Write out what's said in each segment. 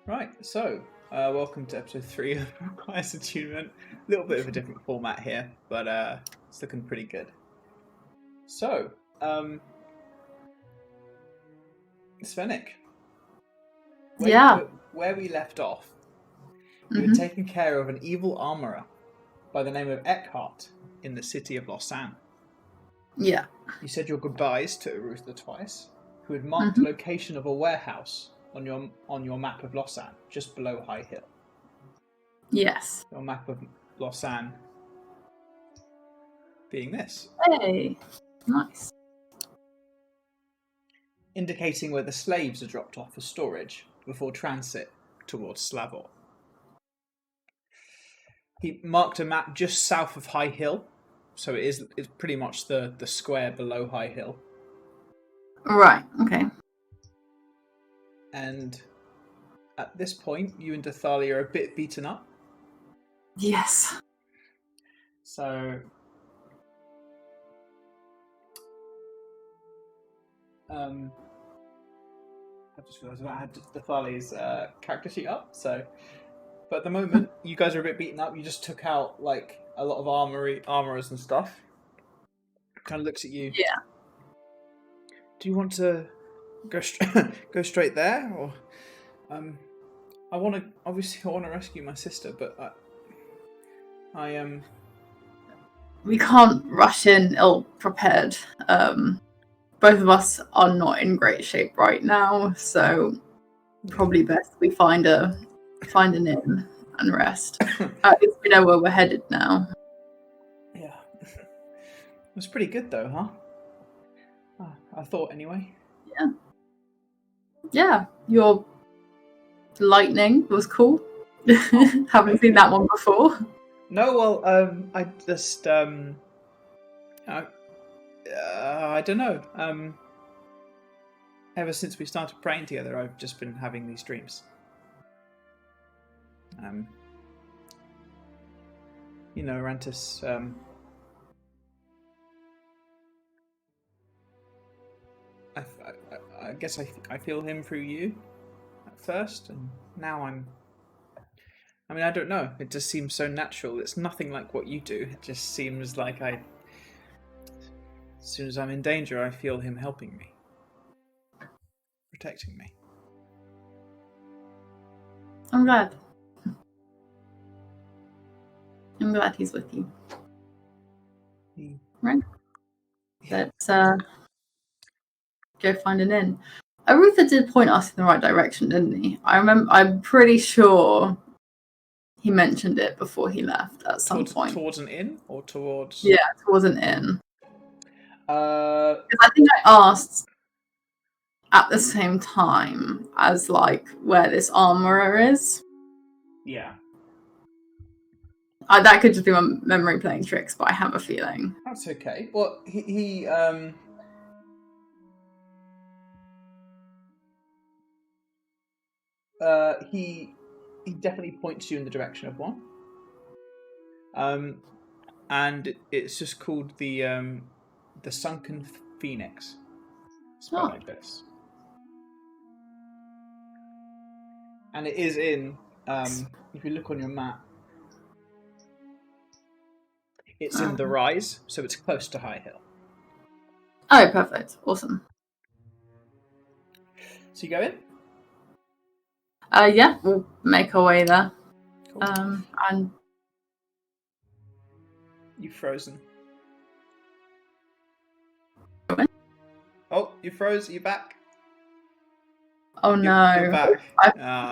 Right, so welcome to episode 3 of Requires Attunement. A little bit of a different format here, but it's looking pretty good. So, Svenik, where we left off, you were taking care of an evil armourer by the name of Eckhart in the city of Lossan. Yeah. You said your goodbyes to Arutha twice, who had marked the location of a warehouse on your map of Lossan, just below High Hill. Yes. Your map of Lossan being this. Hey, nice. Indicating where the slaves are dropped off for storage before transit towards Slavor. He marked a map just south of High Hill, so it's pretty much the square below High Hill. Right, okay. And at this point, you and Dythali are a bit beaten up. Yes. So, I just realised I had Dythali's character sheet up. So, but at the moment, you guys are a bit beaten up. You just took out like a lot of armorers and stuff. Kind of looks at you. Yeah. Do you want to go straight there, or I want to rescue my sister, but I am. We can't rush in ill-prepared. Both of us are not in great shape right now, so probably best we find an inn and rest. At least we know where we're headed now. Yeah. It was pretty good though, huh? I thought anyway. Yeah. Yeah, your lightning was cool. Haven't seen that one before. No, well, I just, I don't know. Ever since we started praying together, I've just been having these dreams. Arantis, I guess I feel him through you at first, and now I don't know. It just seems so natural. It's nothing like what you do. It just seems like as soon as I'm in danger, I feel him helping me, protecting me. I'm glad. I'm glad he's with you. Right? Yeah. Let's go find an inn. Arutha did point us in the right direction, didn't he? I'm pretty sure he mentioned it before he left at some point. Towards an inn or towards? Yeah, towards an inn. Because I think I asked at the same time as like where this armorer is. Yeah. That could just be my memory playing tricks, but I have a feeling. That's okay. Well, he definitely points you in the direction of one. And it's just called the Sunken Phoenix. Spelled like this. And it is in, if you look on your map, it's in the Rise, so it's close to High Hill. Oh, perfect. Awesome. So you go in? Yeah, we'll make our way there. Cool. And You've frozen. What? Oh, you froze. Are you back? Oh no. You're back.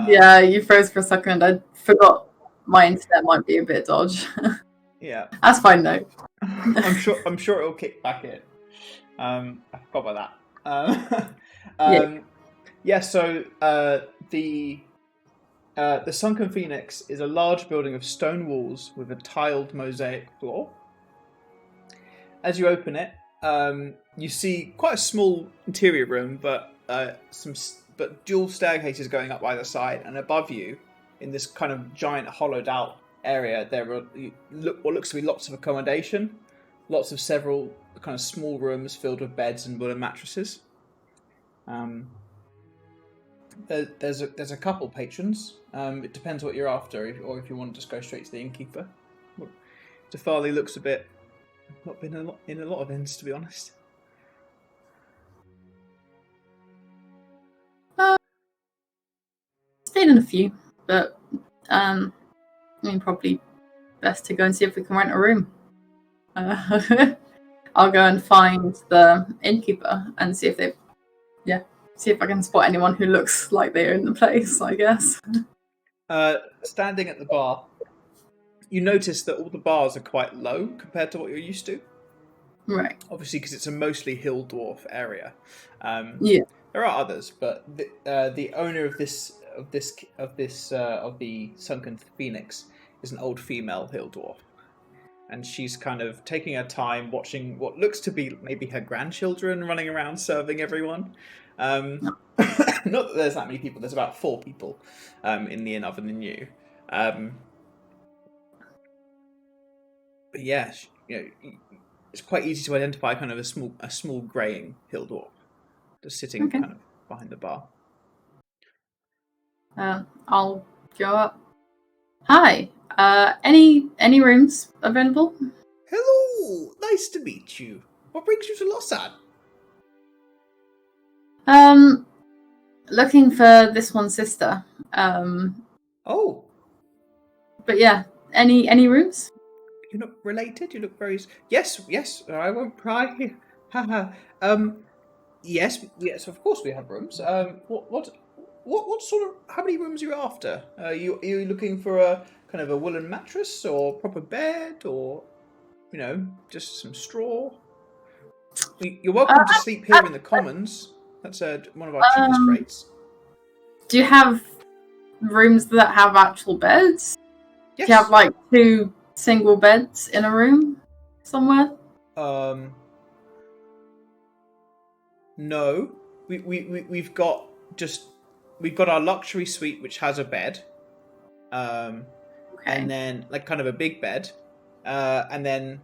Yeah, you froze for a second. I forgot my internet might be a bit dodge. Yeah. That's fine though. I'm sure it'll kick back in. I forgot about that. So the Sunken Phoenix is a large building of stone walls with a tiled mosaic floor. As you open it, you see quite a small interior room, but dual staircases going up either side, and above you, in this kind of giant hollowed out area, there are what looks to be lots of accommodation, lots of several kind of small rooms filled with beds and wooden mattresses. There's a couple patrons. It depends what you're after, or if you want to just go straight to the innkeeper. Dythali looks a bit not been in a lot of inns, to be honest. It's been in a few, but I mean, probably best to go and see if we can rent a room. I'll go and find the innkeeper and see if I can spot anyone who looks like they're in the place, I guess. Standing at the bar, you notice that all the bars are quite low compared to what you're used to. Right. Obviously, because it's a mostly hill dwarf area. Yeah. There are others, but the owner of the Sunken Phoenix is an old female hill dwarf, and she's kind of taking her time watching what looks to be maybe her grandchildren running around serving everyone. Not that there's that many people. There's about 4 people in the inn other than you. But yeah, it's quite easy to identify kind of a small greying hill dwarf just sitting kind of behind the bar. I'll go up. Hi. Any rooms available? Hello, nice to meet you. What brings you to Lossan? Looking for this one's sister. Oh. But yeah, any rooms? You're not related? You look very... Yes, I won't pry. Haha. Yes, of course we have rooms. What sort of... How many rooms are you after? Are you looking for a kind of a woolen mattress or proper bed or, just some straw? You're welcome to sleep here in the commons. That's one of our cheapest rates. Do you have rooms that have actual beds? Yes. Do you have like 2 single beds in a room somewhere? No. We've got our luxury suite which has a bed. And then like kind of a big bed. And then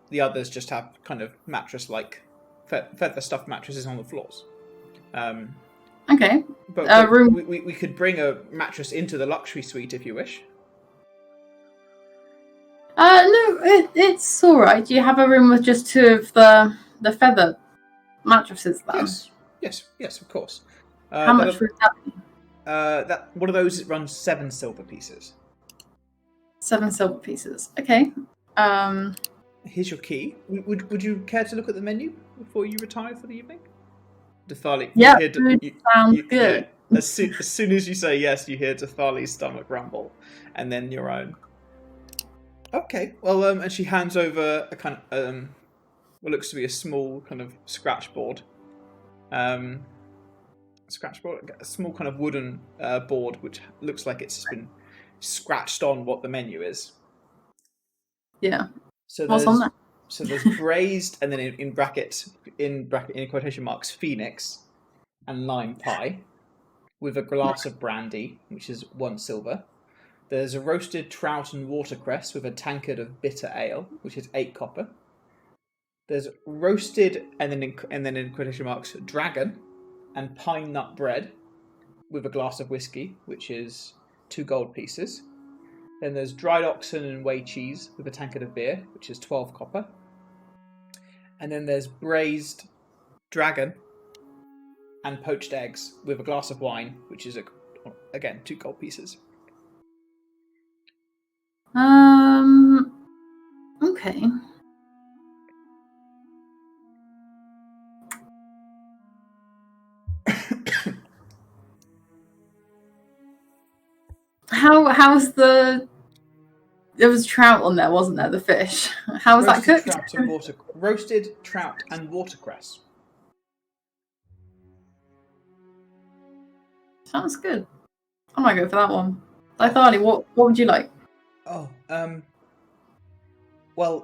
the others just have kind of mattress like feather stuffed mattresses on the floors. Okay. But we could bring a mattress into the luxury suite if you wish. No, it's all right. Do you have a room with just 2 of the feather mattresses then? Yes, of course. How much would that be? That one of those runs 7 silver pieces. 7 silver pieces. Okay. Here's your key. Would you care to look at the menu before you retire for the evening? Dythali. Yeah, sounds good. Yeah, as soon as you say yes, you hear Dythali's stomach rumble, and then your own. Okay, well, and she hands over a kind of what looks to be a small kind of scratch board. A small kind of wooden board, which looks like it's been scratched on what the menu is. Yeah. So what's on that? So there's braised, and then in quotation marks, phoenix and lime pie, with a glass of brandy, which is 1 silver. There's a roasted trout and watercress with a tankard of bitter ale, which is 8 copper. There's roasted, and then in quotation marks, dragon and pine nut bread with a glass of whiskey, which is 2 gold pieces. Then there's dried oxen and whey cheese with a tankard of beer, which is 12 copper. And then there's braised dragon and poached eggs with a glass of wine, which is, again, 2 gold pieces. Okay. How's there was trout on there, wasn't there? The fish. How was that cooked? Roasted trout and watercress. Sounds good. I might go for that one. Dythali, what would you like? Oh, well,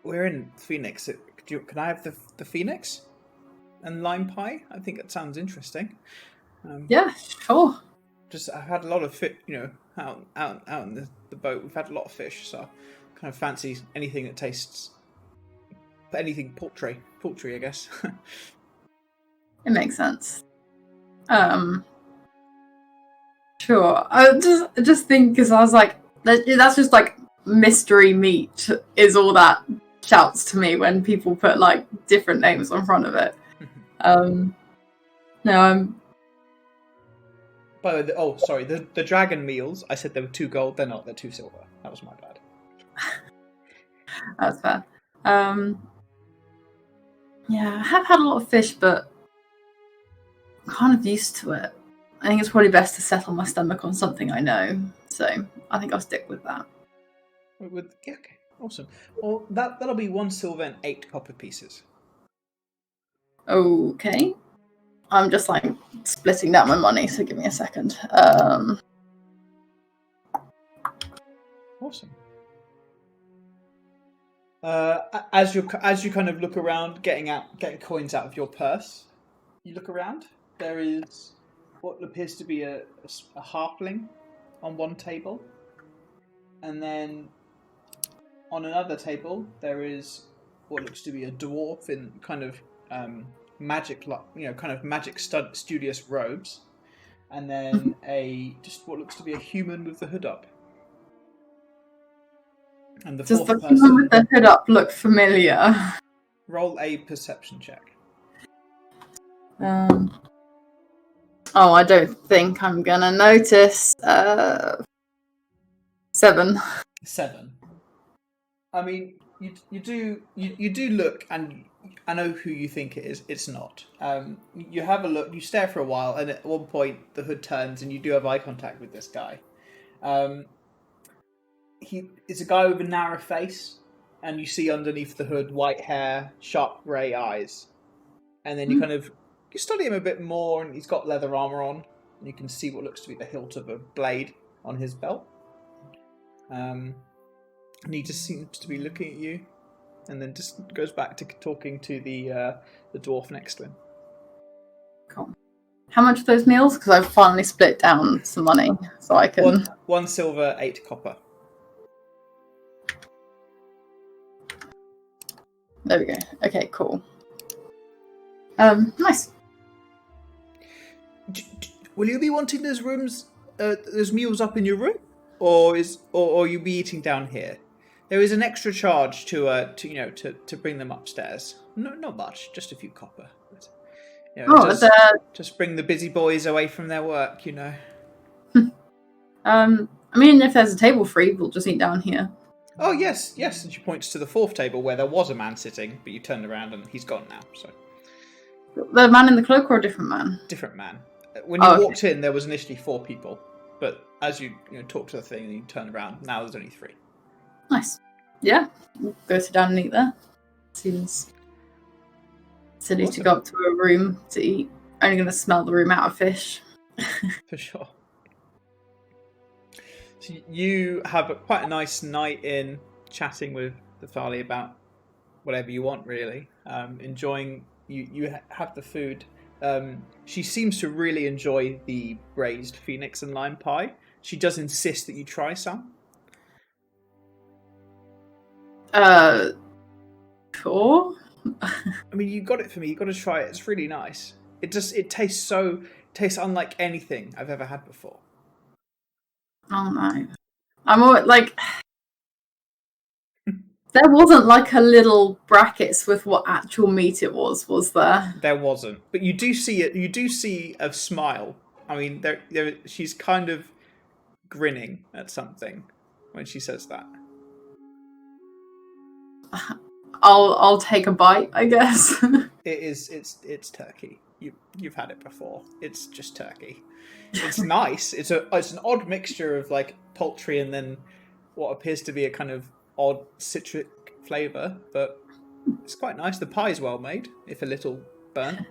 we're in Phoenix. Can I have the Phoenix and lime pie? I think that sounds interesting. Yeah, sure. I've had a lot of fish, out in the boat. We've had a lot of fish, so I kind of fancy anything that tastes, anything poultry, I guess. It makes sense. Sure. I just think because I was like, that's just like mystery meat is all that shouts to me when people put like different names on front of it. No, I'm. By the way, sorry, the dragon meals. I said they were 2 gold. They're not. They're 2 silver. That was my bad. That's fair. Yeah, I have had a lot of fish, but I'm kind of used to it. I think it's probably best to settle my stomach on something I know. So I think I'll stick with that. Yeah, okay, awesome. Well, that'll be 1 silver and 8 copper pieces. Okay. I'm just like splitting down my money, so give me a second. Awesome. As you kind of look around, getting coins out of your purse, you look around. There is what appears to be a halfling on one table, and then on another table there is what looks to be a dwarf in kind of magic, kind of magic studious robes, and then just what looks to be a human with the hood up. And the Does fourth the person, human with the hood up look familiar? roll a perception check. Oh, I don't think I'm gonna notice. 7. 7. I mean, you do look, and I know who you think it is. It's not. You have a look. You stare for a while, and at one point the hood turns, and you do have eye contact with this guy. It's a guy with a narrow face, and you see underneath the hood white hair, sharp grey eyes, and then you study him a bit more, and he's got leather armor on, and you can see what looks to be the hilt of a blade on his belt. And he just seems to be looking at you, and then just goes back to talking to the dwarf next to him. Cool. How much are those meals? Because I've finally split down some money, so I can. 1 silver, 8 copper. There we go. Okay, cool. Nice. Will you be wanting those meals up in your room, or you be eating down here? There is an extra charge to bring them upstairs. No, not much, just a few copper. But, just bring the busy boys away from their work, I mean, if there's a table free, we'll just eat down here. Oh yes. And she points to the 4th table where there was a man sitting, but you turned around and he's gone now. So. The man in the cloak or a different man? Different man. When you walked in, there was initially 4 people, but as you talk to the thing and you turn around, now there's only 3. Nice. Yeah, we'll go sit down and eat there. Seems silly to go up to a room to eat. Only going to smell the room out of fish. For sure. So you have quite a nice night in chatting with Dythali about whatever you want, really. Enjoying. You have the food. She seems to really enjoy the braised phoenix and lime pie. She does insist that you try some. Cool. I mean, you got it for me. You got to try it. It's really nice. It tastes unlike anything I've ever had before. Oh no. I'm always like. There wasn't like a little brackets with what actual meat it was there? There wasn't, but you do see it. You do see a smile. I mean, she's kind of grinning at something when she says that. I'll take a bite, I guess. It's turkey. You've had it before. It's just turkey. It's nice. It's an odd mixture of like poultry and then what appears to be a kind of odd citric flavour, but it's quite nice. The pie is well made, if a little burnt.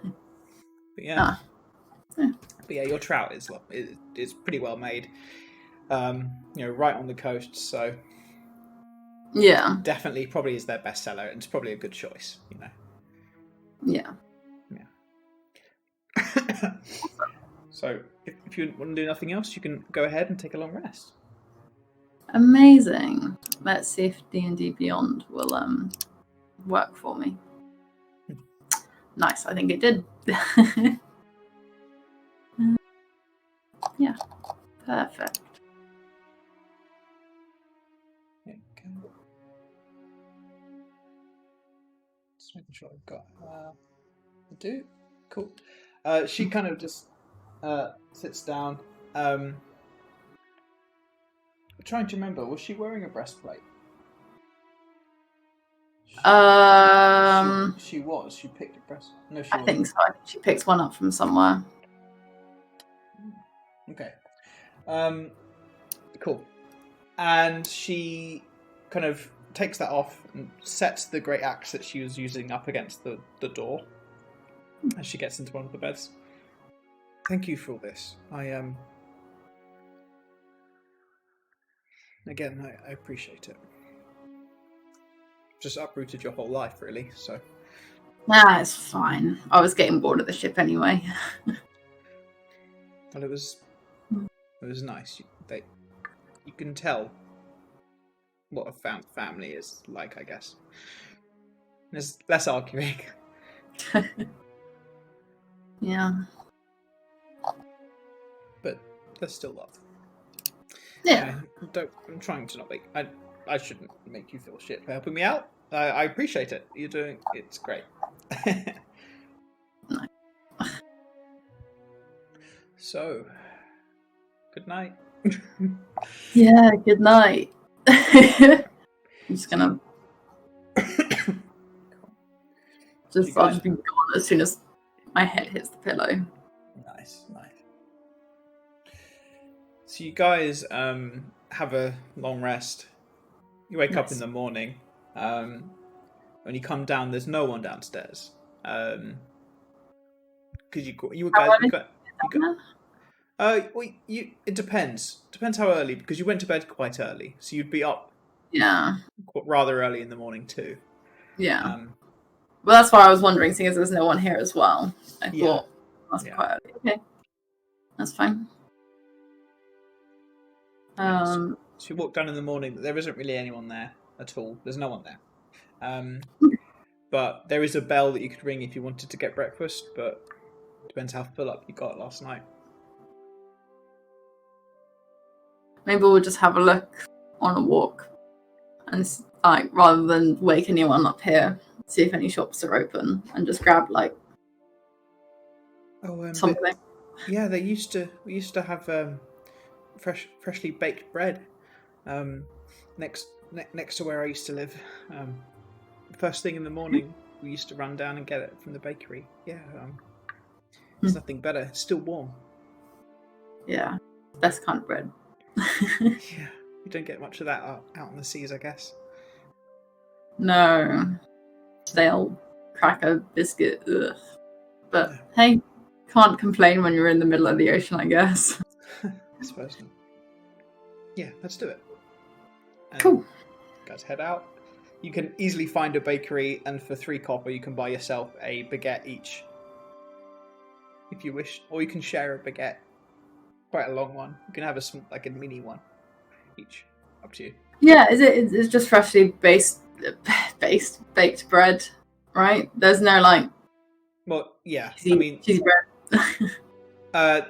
But yeah. But yeah, your trout is pretty well made. Right on the coast, so yeah, definitely probably is their bestseller, and it's probably a good choice. Yeah. So if you want to do nothing else, you can go ahead and take a long rest. Amazing. Let's see if D&D Beyond will work for me. Nice. I think it did. Yeah. Perfect. Okay. Just making sure I've got I do. Cool. She kind of just sits down. Trying to remember, was she wearing a breastplate? She was. She picked a breast. No, she I wasn't. think so. I think she picked one up from somewhere. Okay. Cool. And she kind of takes that off and sets the great axe that she was using up against the door as she gets into one of the beds. Thank you for all this. Again, I appreciate it. Just uprooted your whole life, really, so... Nah, it's fine. I was getting bored of the ship anyway. Well, it was nice. You can tell what a family is like, I guess. There's less arguing. Yeah. But there's still love. Yeah. I'm trying to not make... I shouldn't make you feel shit for helping me out. I appreciate it. It's great. Nice. So, good night. Yeah, good night. I'm just gonna just I'll be gone as soon as my head hits the pillow. Nice. So you guys have a long rest. You wake up in the morning. When you come down, there's no one downstairs. Because you guys. It depends. Depends how early, because you went to bed quite early, so you'd be up. Yeah. Rather early in the morning too. Yeah. Well, that's why I was wondering, seeing as there's no one here as well. I thought that's quite early. Okay, that's fine. So you walk down in the morning. There isn't really anyone there at all. There's no one there. But there is a bell that you could ring if you wanted to get breakfast. But it depends how full up you got last night. Maybe we'll just have a look on a walk, and rather than wake anyone up here, see if any shops are open, and just grab something. We used to have freshly baked bread next to where I used to live. First thing in the morning, we used to run down and get it from the bakery. Yeah, there's nothing better. It's still warm. Yeah, best kind of bread. Yeah, you don't get much of that out on the seas, I guess. No, stale cracker biscuit. Ugh. But hey, can't complain when you're in the middle of the ocean, I guess. I suppose not. Yeah, let's do it. Cool. Guys, head out. You can easily find a bakery, and for 3 copper, you can buy yourself a baguette each, if you wish, or you can share a baguette. Quite a long one. You can have a mini one each. Up to you. Yeah, it's just freshly baked bread, right? There's no Well, yeah. cheesy bread.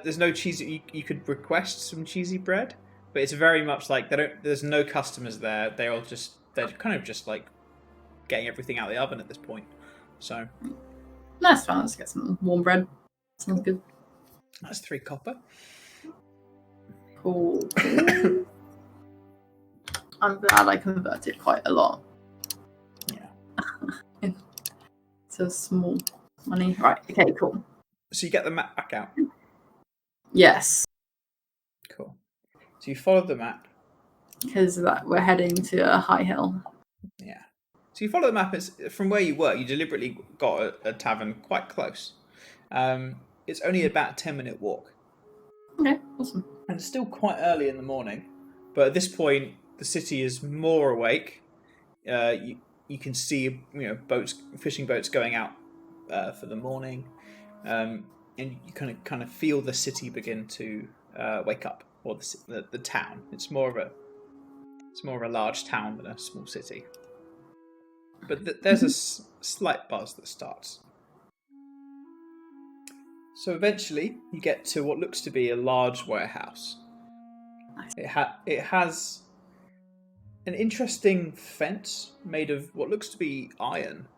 There's no cheese. You could request some cheesy bread, but it's very much like there's no customers there. They're kind of just like getting everything out of the oven at this point. So that's fine. Let's get some warm bread. Sounds good. That's 3 copper. Cool. I'm glad I converted quite a lot. Yeah. So small money. Right. Okay. Cool. So you get the map back out. Yes. Cool. So you follow the map. Because we're heading to a high hill. Yeah. So you follow the map. From where you were, you deliberately got a tavern quite close. It's only about a 10-minute walk. Okay, awesome. And it's still quite early in the morning, but at this point, the city is more awake. You can see fishing boats going out for the morning, and you kind of feel the city begin to wake up, or the town. It's more of a large town than a small city. But there's a slight buzz that starts. So eventually, you get to what looks to be a large warehouse. It has an interesting fence made of what looks to be iron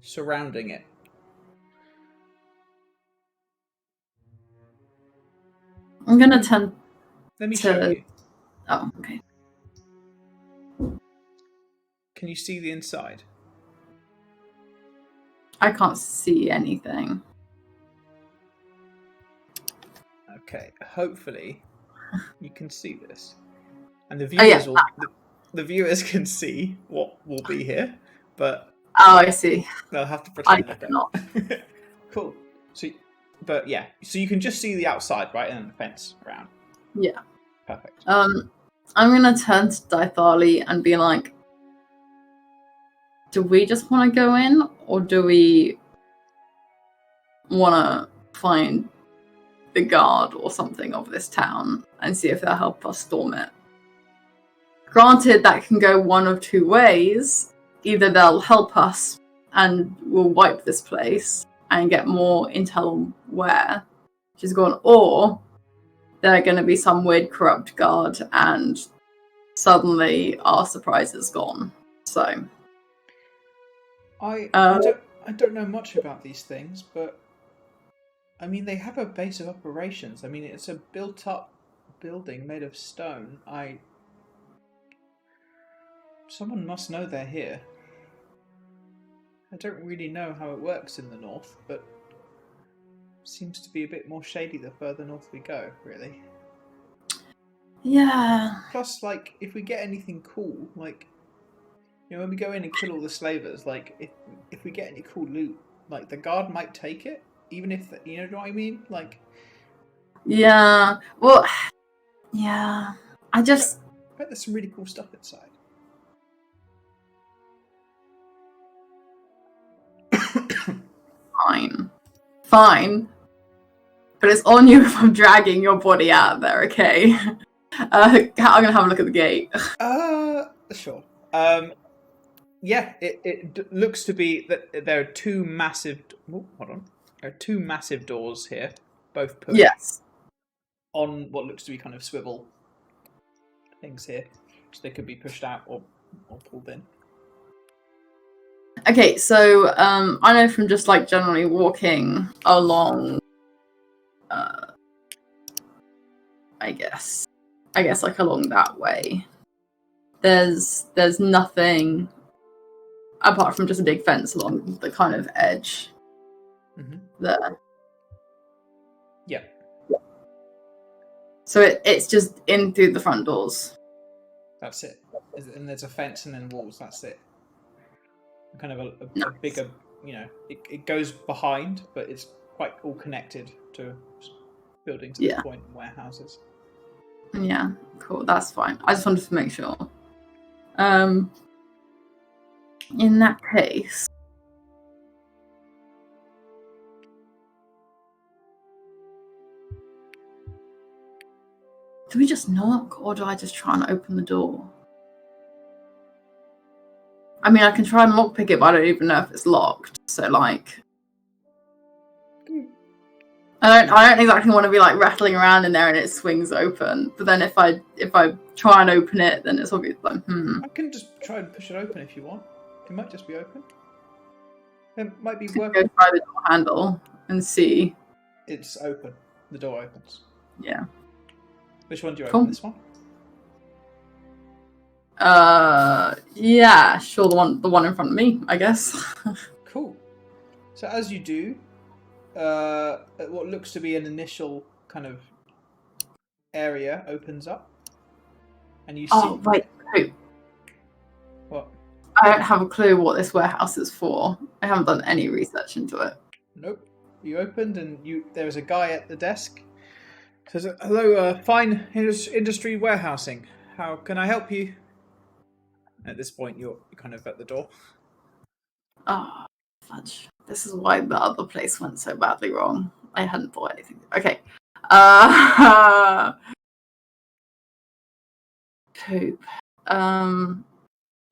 surrounding it. I'm gonna turn. Let me show you. Oh, okay. Can you see the inside? I can't see anything. Okay, hopefully you can see this, and the viewers the viewers can see what will be here, but I see. they'll have to pretend they cannot. don't. Cool. So you can just see the outside, right, and the fence around. Yeah. Perfect. I'm gonna turn to Dythali and be like, do we just want to go in, or do we want to find the guard or something of this town and see if they'll help us storm it? Granted, that can go one of two ways. Either they'll help us and we'll wipe this place and get more intel on where she's gone, or they're going to be some weird corrupt guard and suddenly our surprise is gone. So I don't know much about these things, but I mean, they have a base of operations. I mean, it's a built-up building made of stone. Someone must know they're here. I don't really know how it works in the north, but it seems to be a bit more shady the further north we go, really. Yeah. Plus, like, if we get anything cool, like, you know, when we go in and kill all the slavers, like, if we get any cool loot, like, the guard might take it, even if, you know what I mean? Like... Yeah. Well, yeah. I bet there's some really cool stuff inside. Fine. But it's on you if I'm dragging your body out of there, okay? I'm gonna have a look at the gate. Sure. Yeah, it looks to be that there are two massive... Oh, hold on. There are two massive doors here, both pushed. Yes. On what looks to be kind of swivel things here. So they could be pushed out or pulled in. Okay, so I know from just like generally walking along, I guess like along that way, there's nothing apart from just a big fence along the kind of edge there. Yeah. So it's just in through the front doors. That's it. And there's a fence and then walls. That's it. Kind of a Nice. bigger, you know, it goes behind, but it's quite all connected to buildings at this point and warehouses. Yeah, cool. That's fine. I just wanted to make sure. In that case, do we just knock, or do I just try and open the door? I mean, I can try and lockpick it, but I don't even know if it's locked. So, like, I don't exactly want to be like rattling around in there and it swings open. But then if I try and open it, then it's obvious. Like, I can just try and push it open if you want. It might just be open. It might be working. Go try the door handle and see. It's open. The door opens. Yeah. Which one do you open? This one? Yeah, sure. The one in front of me, I guess. Cool. So as you do, what looks to be an initial kind of area opens up, and you see. Oh right. What? I don't have a clue what this warehouse is for. I haven't done any research into it. Nope. You opened, and there's a guy at the desk. Says, "Hello, fine industry warehousing. How can I help you?" At this point, you're kind of at the door. Oh, fudge. This is why the other place went so badly wrong. I hadn't bought anything. Okay. Poop.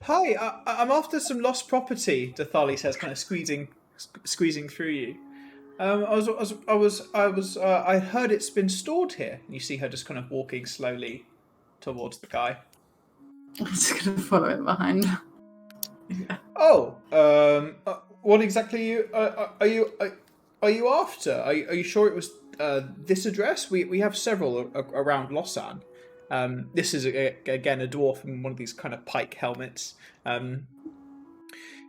Hi, I'm after some lost property, Dythali says, kind of squeezing through you. I heard it's been stored here. You see her just kind of walking slowly towards the guy. I'm just gonna follow it behind. Yeah. Oh, what exactly are you after? Are you sure it was this address? We have several around Lossan. This is again a dwarf in one of these kind of pike helmets.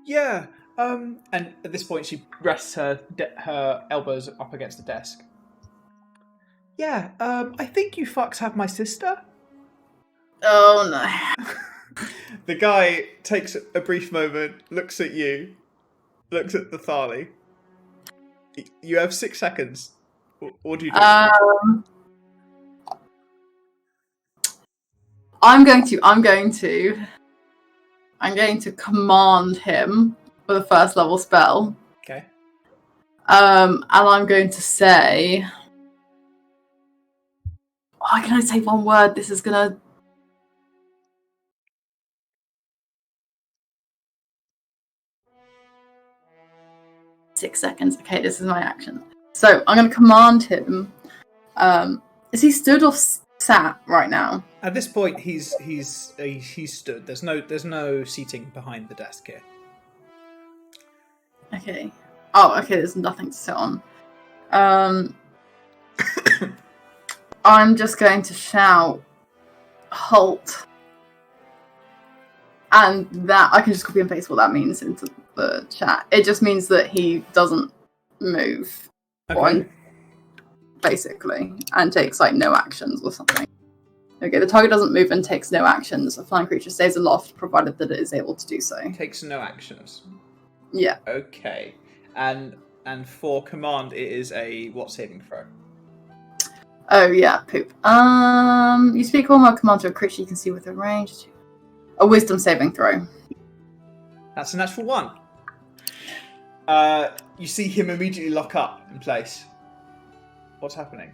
Yeah. And at this point, she rests her elbows up against the desk. Yeah. I think you fucks have my sister. Oh no. The guy takes a brief moment, looks at you, looks at Dythali. You have 6 seconds. What do you do? I'm going to command him with a first level spell. Okay. And I'm going to say, I can only say one word. This is gonna. 6 seconds. Okay, this is my action. So I'm going to command him. Is he stood or sat right now? At this point, he's stood. There's no seating behind the desk here. Okay. Oh, okay. There's nothing to sit on. I'm just going to shout, "Halt!" And that I can just copy and paste what that means into the chat. It just means that he doesn't move, Okay. basically, and takes like no actions or something. Okay, the target doesn't move and takes no actions. A flying creature stays aloft, provided that it is able to do so. Takes no actions. Yeah. Okay. And for command, it is a what saving throw? Oh yeah, poop. You speak one word command to a creature you can see within range. A wisdom saving throw. That's a natural 1. You see him immediately lock up in place. What's happening?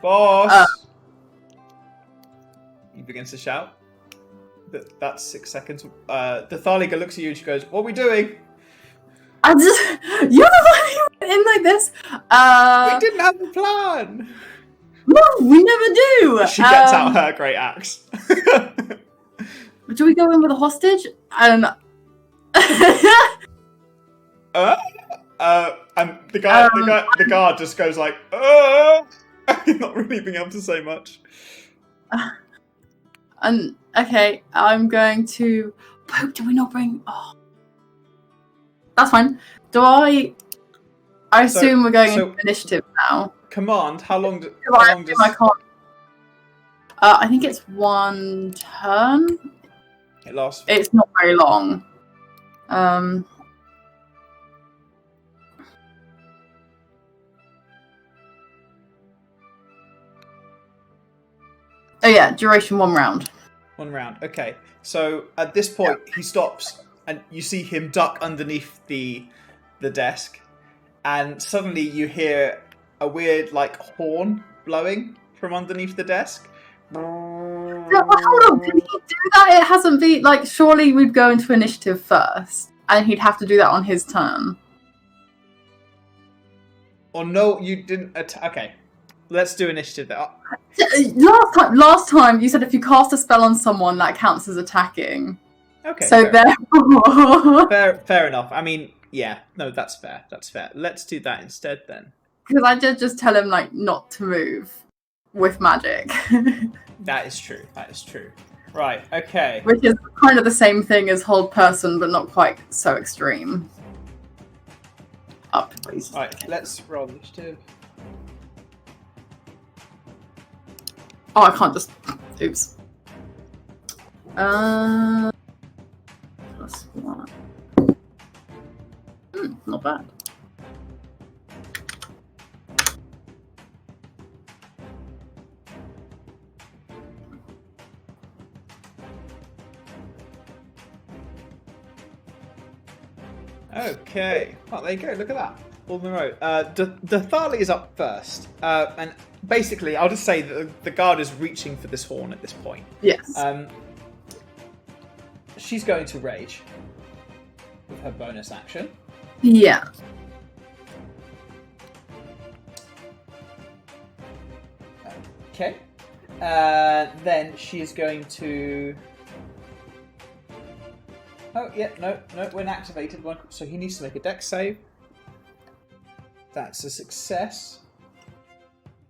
Boss! He begins to shout. That's 6 seconds. Dythali looks at you and she goes, "What are we doing?" You're the one who went in like this. We didn't have a plan. No, we never do. She gets out her great axe. Do we go in with a hostage? And the guard just goes like, not really being able to say much. And okay, I'm going to. Pope, do we not bring? Oh, that's fine. I assume we're going into initiative now. Command. How long does? I can't. I think it's one turn. It lasts. It's not very long. Oh yeah, duration 1 round. 1 round. Okay. So at this point, he stops, and you see him duck underneath the desk, and suddenly you hear a weird horn blowing from underneath the desk. Hold on, can he do that? It hasn't been surely we'd go into initiative first, and he'd have to do that on his turn. Or no, you didn't. Okay, let's do initiative there. Last time you said if you cast a spell on someone, that counts as attacking. Okay. So therefore, fair enough. I mean, yeah, no, that's fair. That's fair. Let's do that instead then. Because I did just tell him not to move with magic. That is true. That is true. Right. Okay. Which is kind of the same thing as hold person, but not quite so extreme. Up, please. Right. Let's roll initiative. Oh, I can't just. Oops. +1. Not bad. Okay. Oh, there you go. Look at that. All in a row. Dythali is up first. And basically, I'll just say that the guard is reaching for this horn at this point. Yes. She's going to rage with her bonus action. Yeah. Okay. Then she is going to... Oh, yeah, no, when activated one. So he needs to make a dex save. That's a success.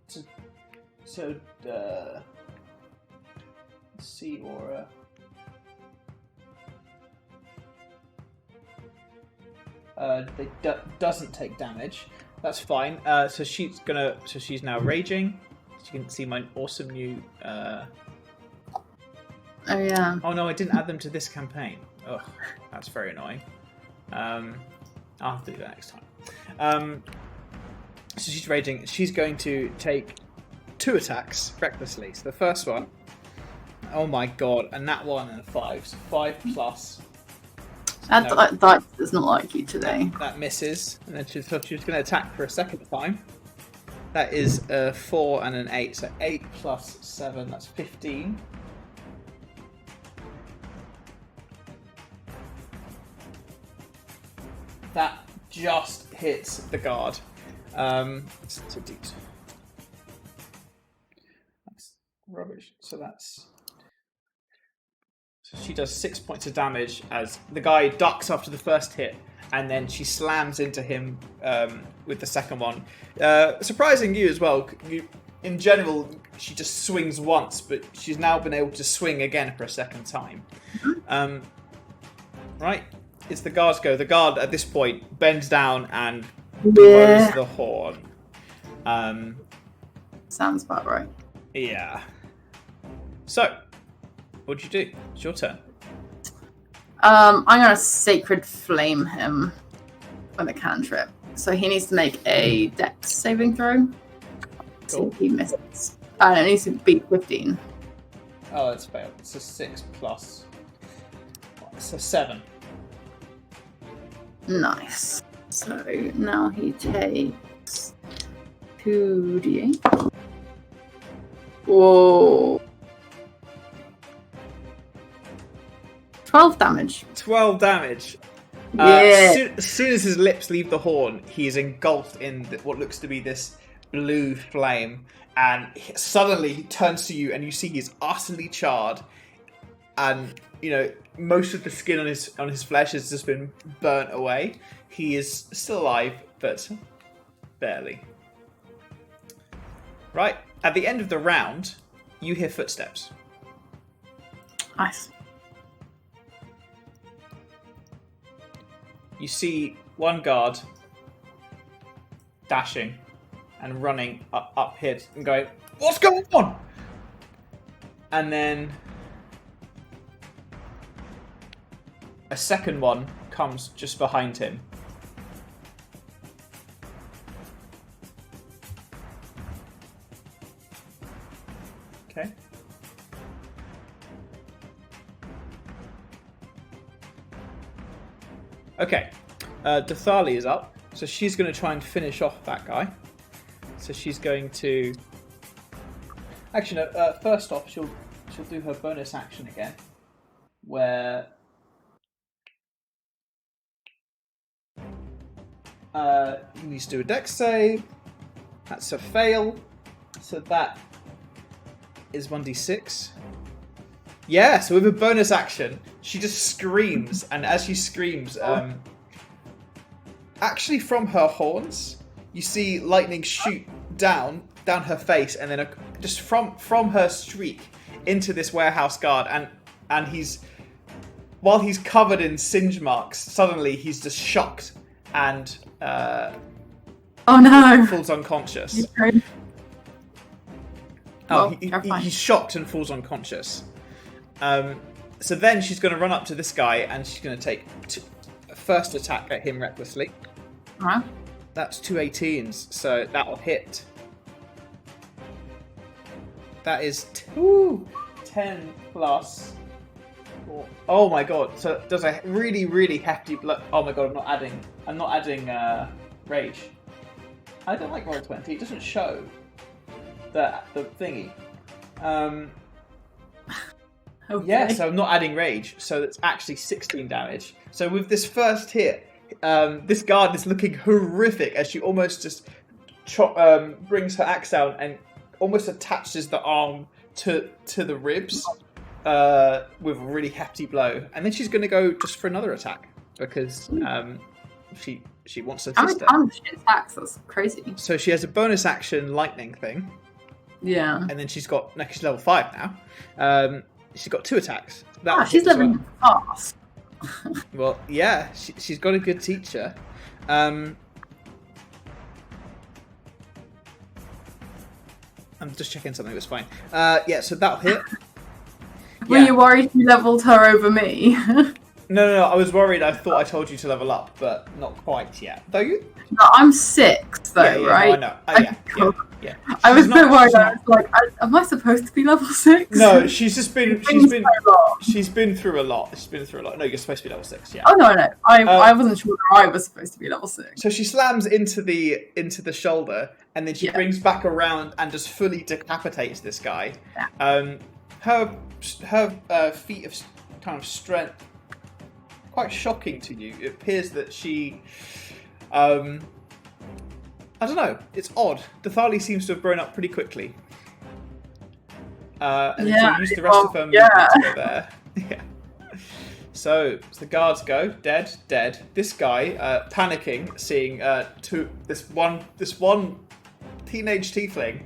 Let's see, Aura. They doesn't take damage. That's fine. So she's now raging. So you can see my awesome new. Oh yeah. Oh no, I didn't add them to this campaign. Ugh, that's very annoying. I'll have to do that next time. So she's raging. She's going to take 2 attacks recklessly. So the first one. Oh my god, and that one and a 5. So 5 plus. That does not like you today. That misses, and then she's going to attack for a second time. That is a 4 and an 8, so 8 plus 7, that's 15. That just hits the guard. That's rubbish. So she does 6 points of damage as the guy ducks after the first hit, and then she slams into him with the second one. Surprising you as well. In general, she just swings once, but she's now been able to swing again for a second time. Right, it's the guard's go. The guard at this point bends down and blows the horn. Sounds about right. Yeah. So, what'd you do? It's your turn. I'm gonna Sacred Flame him with a cantrip. So he needs to make a Dex saving throw. Cool. So he misses. And it needs to beat 15. Oh, it's failed. It's a 6 plus. It's a 7. Nice. So now he takes 2d8. Whoa. 12 damage. 12 damage. Yeah. As soon as his lips leave the horn, he is engulfed in what looks to be this blue flame, and suddenly he turns to you, and you see he's utterly charred, and most of the skin on his flesh has just been burnt away. He is still alive, but barely. Right at the end of the round, you hear footsteps. Nice. You see one guard dashing and running up here and going, "What's going on?" And then a second one comes just behind him. Okay. Okay. Dythali is up, so she's going to try and finish off that guy. So she's going to... Actually, no, first off, she'll do her bonus action again, where he needs to do a dex save. That's a fail. So that is 1d6. Yeah, so with a bonus action, she just screams, and as she screams, actually from her horns, you see lightning shoot down her face, and then just from her streak into this warehouse guard, and while he's covered in singe marks, suddenly he's just shocked and oh no, falls unconscious. Well, he's shocked and falls unconscious. So then she's going to run up to this guy, and she's going to take a first attack at him recklessly. Alright. That's 2 18s, so that'll hit. That is 10 plus 4. Oh my god! So it does a really, really hefty blood. Oh my god! I'm not adding rage. I don't like Roll20. It doesn't show the thingy. Okay. Yeah, so I'm not adding rage, so that's actually 16 damage. So with this first hit, this guard is looking horrific as she almost just brings her axe down and almost attaches the arm to the ribs with a really hefty blow, and then she's going to go just for another attack because she wants her How many sister. times she attacks? That's crazy. So she has a bonus action lightning thing. Yeah. And then she's level 5 now. She's got 2 attacks. She's leveling fast. Well, yeah, she's got a good teacher. I'm just checking something that's fine. Yeah, so that'll hit. Were you worried you leveled her over me? No, I was worried. I thought I told you to level up, but not quite yet. Though you? No, I'm 6, though, right? No, I know. Yeah. I was so worried. I was like, am I supposed to be level 6? No, she's been through a lot. She's been through a lot. No, you're supposed to be level 6. Yeah. Oh no. I wasn't sure I was supposed to be level 6. So she slams into the shoulder, and then she brings back around and just fully decapitates this guy. Yeah. Her feat of kind of strength, quite shocking to you. It appears that she, I don't know. It's odd. Dythali seems to have grown up pretty quickly. And she'll use the rest of her movement to go there. Yeah. So the guards go dead. This guy panicking, seeing this one teenage tiefling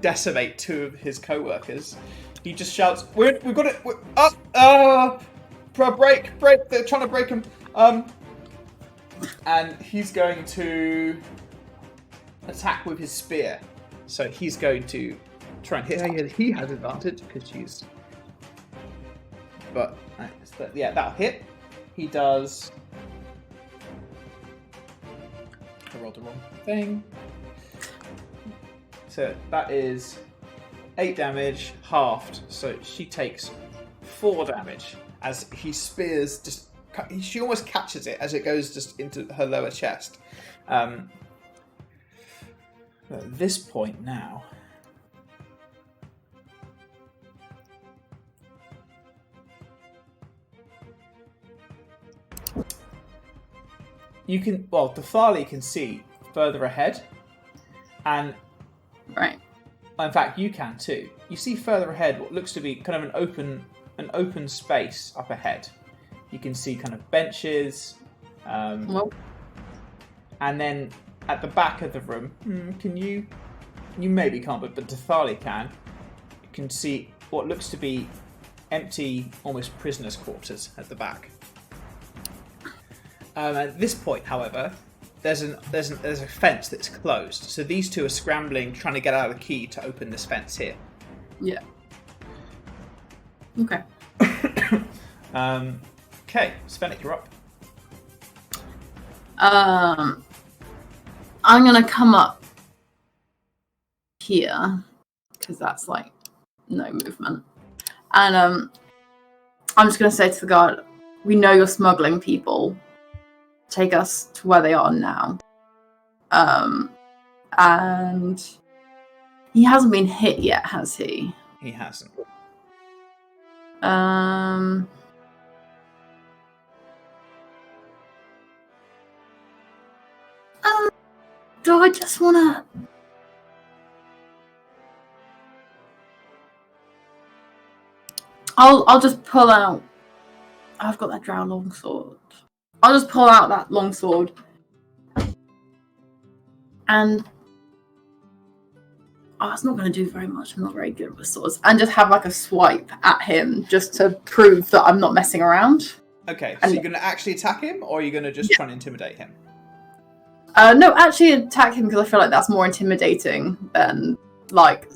decimate 2 of his co-workers. He just shouts, "We've got it! We're up! Break! They're trying to break him!" And he's going to attack with his spear. So he's going to try and hit her. He has advantage because she's. But yeah, that'll hit. He does. I rolled the wrong thing. So that is 8 damage, halved. So she takes 4 damage as he spears. She almost catches it as it goes just into her lower chest. At this point now, Dythali can see further ahead, and right. In fact, you can too. You see further ahead what looks to be kind of an open space up ahead. You can see kind of benches, and then at the back of the room, you maybe can't, but Dythali can. You can see what looks to be empty, almost prisoners' quarters at the back. At this point, however, there's a fence that's closed. So these two are scrambling, trying to get out the key to open this fence here. Yeah. Okay. Okay, Svenik, you're up. I'm gonna come up here because that's like no movement, and I'm just gonna say to the guard, "We know you're smuggling people. Take us to where they are now." And he hasn't been hit yet, has he? He hasn't. Do I just wanna? I'll just pull out. I've got that drow longsword. I'll just pull out that longsword and it's not going to do very much. I'm not very good with swords. And just have like a swipe at him just to prove that I'm not messing around. Okay, so you're going to actually attack him, or are you going to just try and intimidate him? No, actually attack him because I feel like that's more intimidating than like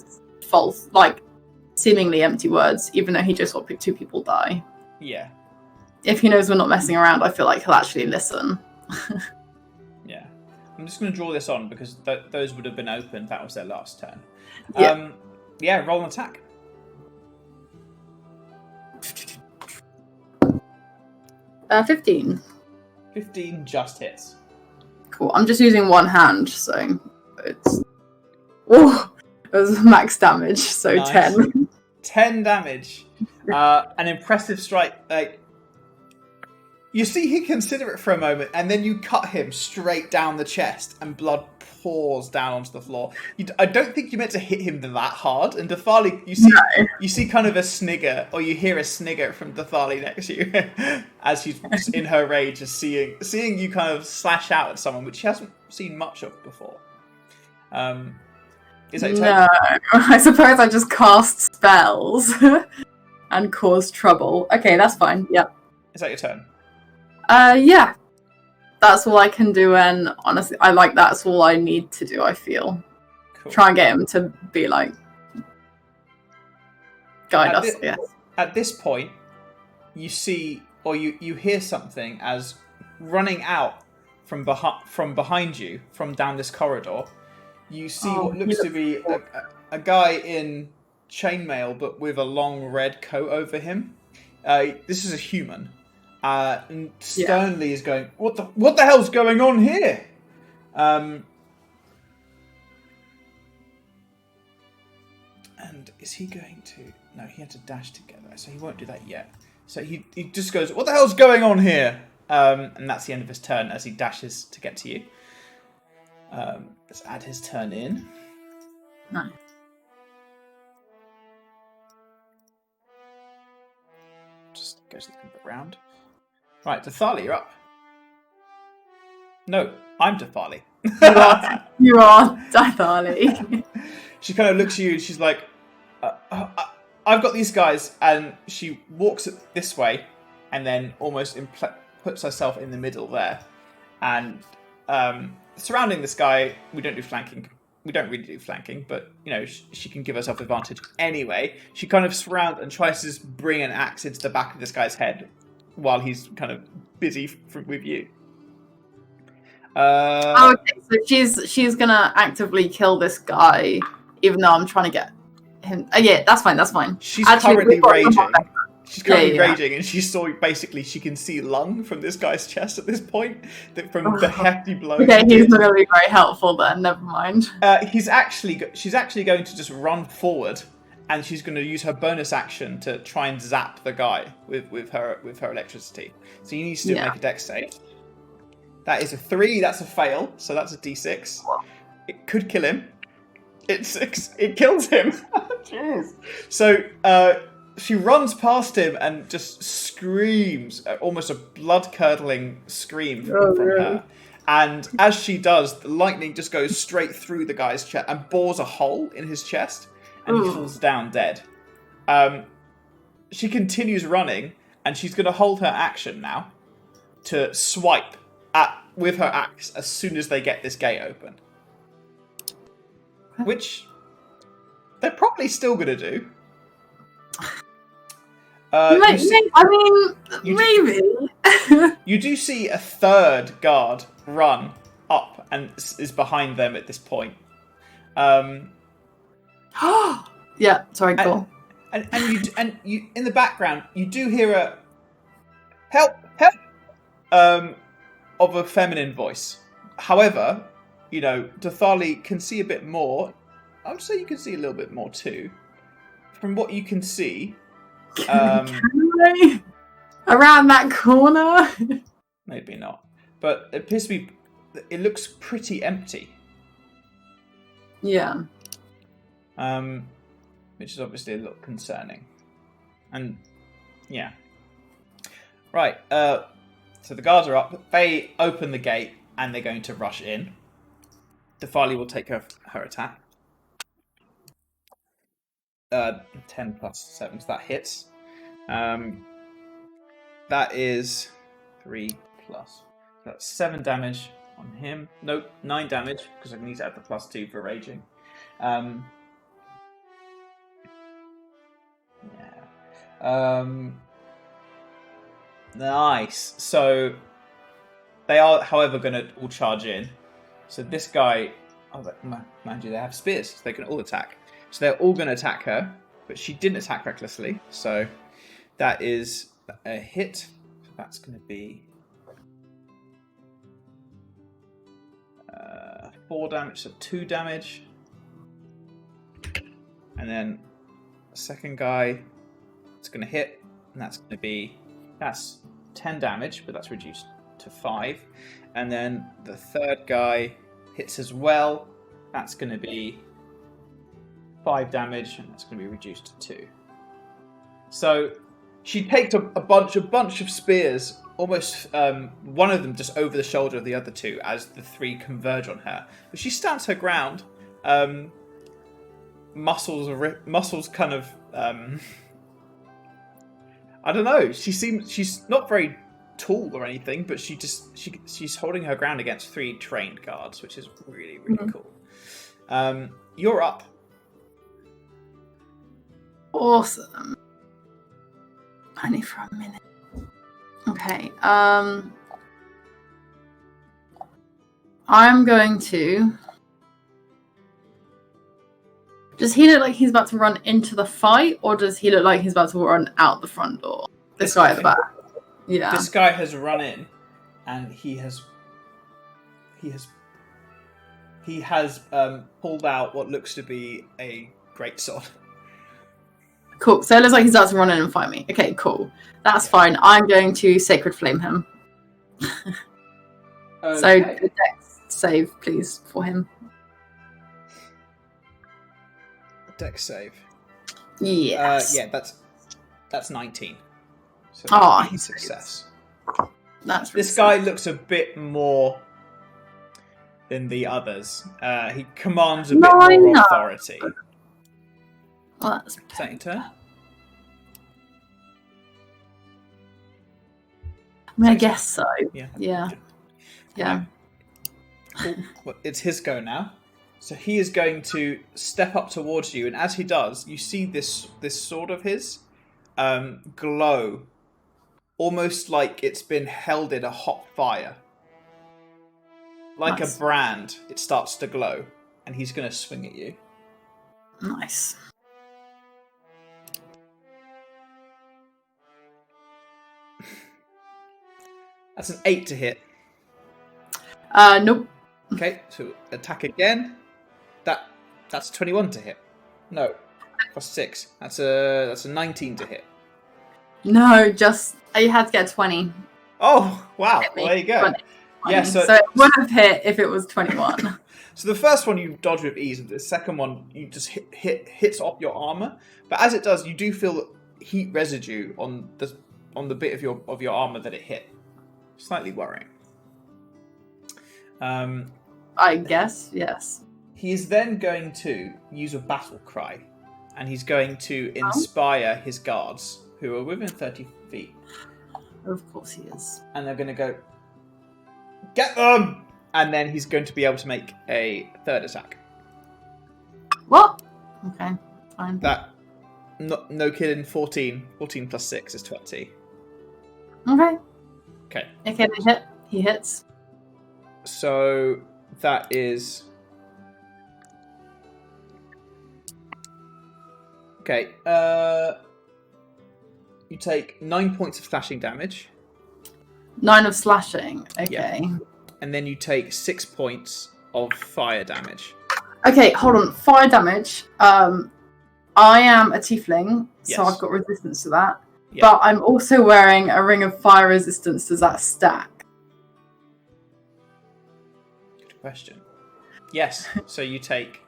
false, like seemingly empty words, even though he just saw 2 people die. Yeah. If he knows we're not messing around, I feel like he'll actually listen. Yeah. I'm just going to draw this on because those would have been open. That was their last turn. Yeah. Roll an attack. 15. 15 just hits. Cool. I'm just using one hand, so it's... Oh! It was max damage, so nice. 10. 10 damage. An impressive strike. Like, you see he consider it for a moment, and then you cut him straight down the chest, and blood pours down onto the floor. I don't think you meant to hit him that hard. And Dythali, you see kind of a snigger, or you hear a snigger from Dythali next to you as she's in her rage, just seeing you kind of slash out at someone, which she hasn't seen much of before. Is that your turn? No, I suppose I just cast spells and cause trouble. Okay, that's fine. Yep. Is that your turn? Yeah. That's all I can do, and honestly, that's all I need to do, I feel. Cool. Try and get him to be like... guide us, yes. At this point, you see, or you hear something as running out from behind you, from down this corridor, you see what looks to be a guy in chainmail, but with a long red coat over him. This is a human. And sternly is going, what the hell's going on here? And is he going to... No, he had to dash together, so he won't do that yet. So he just goes, what the hell's going on here? And that's the end of his turn as he dashes to get to you. Let's add his turn in. Nice. Just goes a little bit round. Right, Dythali, you're up. No, I'm Dythali. You are Dythali. She kind of looks at you and she's like, I've got these guys, and she walks this way and then almost puts herself in the middle there. And surrounding this guy, we don't do flanking. We don't really do flanking, but, you know, she can give herself advantage anyway. She kind of surrounds and tries to just bring an axe into the back of this guy's head while he's kind of busy with you. Okay, so she's gonna actively kill this guy, even though I'm trying to get him. Yeah, that's fine. She's currently raging. She's currently raging, and she can see lung from this guy's chest at this point, from the hefty blow. Okay, he's not going to be very helpful then. Never mind. She's actually going to just run forward, and she's going to use her bonus action to try and zap the guy with her electricity. So you need to make a dex save. That is a 3. That's a fail. So that's a d6. It could kill him. It kills him. Jeez. So she runs past him and just screams, almost a blood-curdling scream from her. And as she does, the lightning just goes straight through the guy's chest and bores a hole in his chest, and he falls down dead. She continues running, and she's going to hold her action now to swipe with her axe as soon as they get this gate open. Which they're probably still going to do. Maybe. You do see a third guard run up and is behind them at this point. Yeah, sorry, cool. And you in the background you do hear a help of a feminine voice. However, you know, Dythali can see a bit more. I would say you can see a little bit more too. From what you can see, around that corner? Maybe not. But it appears to be. It looks pretty empty. Yeah. Which is obviously a little concerning. And yeah. Right. So the guards are up. They open the gate and they're going to rush in. Dythali will take her attack. 10 plus 7, so that hits. That is 3 plus. That's 7 damage on him. Nope, 9 damage, because I need to add the +2 for raging. Nice. So they are, however, going to all charge in. So this guy, mind you, they have spears, so they can all attack. So they're all going to attack her, but she didn't attack recklessly. So that is a hit. So that's going to be 4 damage, so 2 damage. And then the second guy, it's going to hit, and that's 10 damage, but that's reduced to 5. And then the third guy hits as well. That's going to be 5 damage, and that's going to be reduced to 2. So she takes a bunch of spears, almost one of them just over the shoulder of the other two as the 3 converge on her. But she stands her ground. Muscles kind of... I don't know. She's not very tall or anything, but she's holding her ground against 3 trained guards, which is really, really cool. You're up. Awesome. Only for a minute. Okay. I'm going to... Does he look like he's about to run into the fight, or does he look like he's about to run out the front door? This guy at the back. Yeah. This guy has run in, and he has pulled out what looks to be a greatsword. Cool. So it looks like he's about to run in and fight me. Okay, cool. That's fine. I'm going to Sacred Flame him. Okay. So the dex save, please, for him. Dex save. Yes. Yeah, that's 19. So he's success. That's this guy looks a bit more than the others. He commands a bit more authority. Well, that's Is that your turn? I guess so. Yeah. Yeah. Cool. Well, it's his go now. So he is going to step up towards you, and as he does, you see this sword of his glow, almost like it's been held in a hot fire. Like Nice. a brand, it starts to glow, and he's going to swing at you. Nice. That's an 8 to hit. Nope. Okay, so attack again. That's 21 to hit. No, plus 6. That's a 19 to hit. No, just you had to get 20. Oh wow! Well, there you go. 20. Yeah, so it would have hit if it was 21. So the first one you dodge with ease, and the second one you just hits off your armor. But as it does, you do feel heat residue on the bit of your armor that it hit. Slightly worrying. I guess, yes. He is then going to use a battle cry, and he's going to inspire his guards, who are within 30 feet. Of course he is. And they're going to go, get them! And then he's going to be able to make a third attack. What? Okay, fine. That, no kidding, 14. 14 plus 6 is 20. Okay. Okay. Okay, he hits. So that is... Okay, you take 9 points of slashing damage. 9 of slashing, okay. Yeah. And then you take 6 points of fire damage. Okay, hold on. Fire damage. I am a tiefling, Yes. so I've got resistance to that. Yeah. But I'm also wearing a ring of fire resistance. Does that stack? Good question. Yes, so you take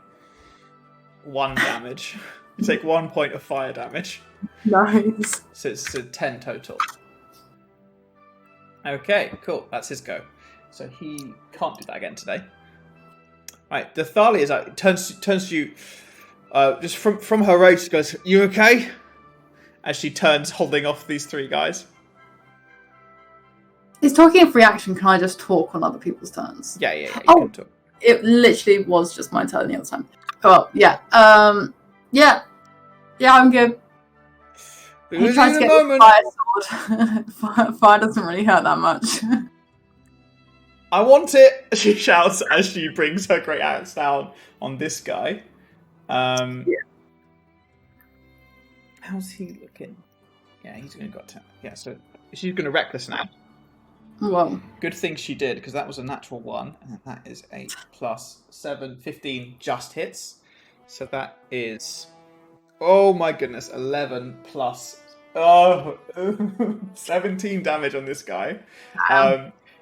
1 damage. You take 1 point of fire damage. Nice. So it's 10 total. Okay, cool. That's his go. So he can't do that again today. Right, Dythali is like, turns to you, just from her race, goes, "You okay?" As she turns, holding off these 3 guys. Is talking a free action? Can I just talk on other people's turns? Yeah, you Oh. can talk. It literally was just my turn the other time. Oh, yeah. Yeah, I'm good. He tries to get with fire sword. Fire doesn't really hurt that much. I want it! She shouts as she brings her great axe down on this guy. Yeah. How's he looking? Yeah, he's going to got 10. Yeah, so she's going to reckless now. Well, Good thing she did, because that was a natural 1. And that is 8 plus 7, 15 just hits. So that is... Oh my goodness, 11 plus... 17 damage on this guy.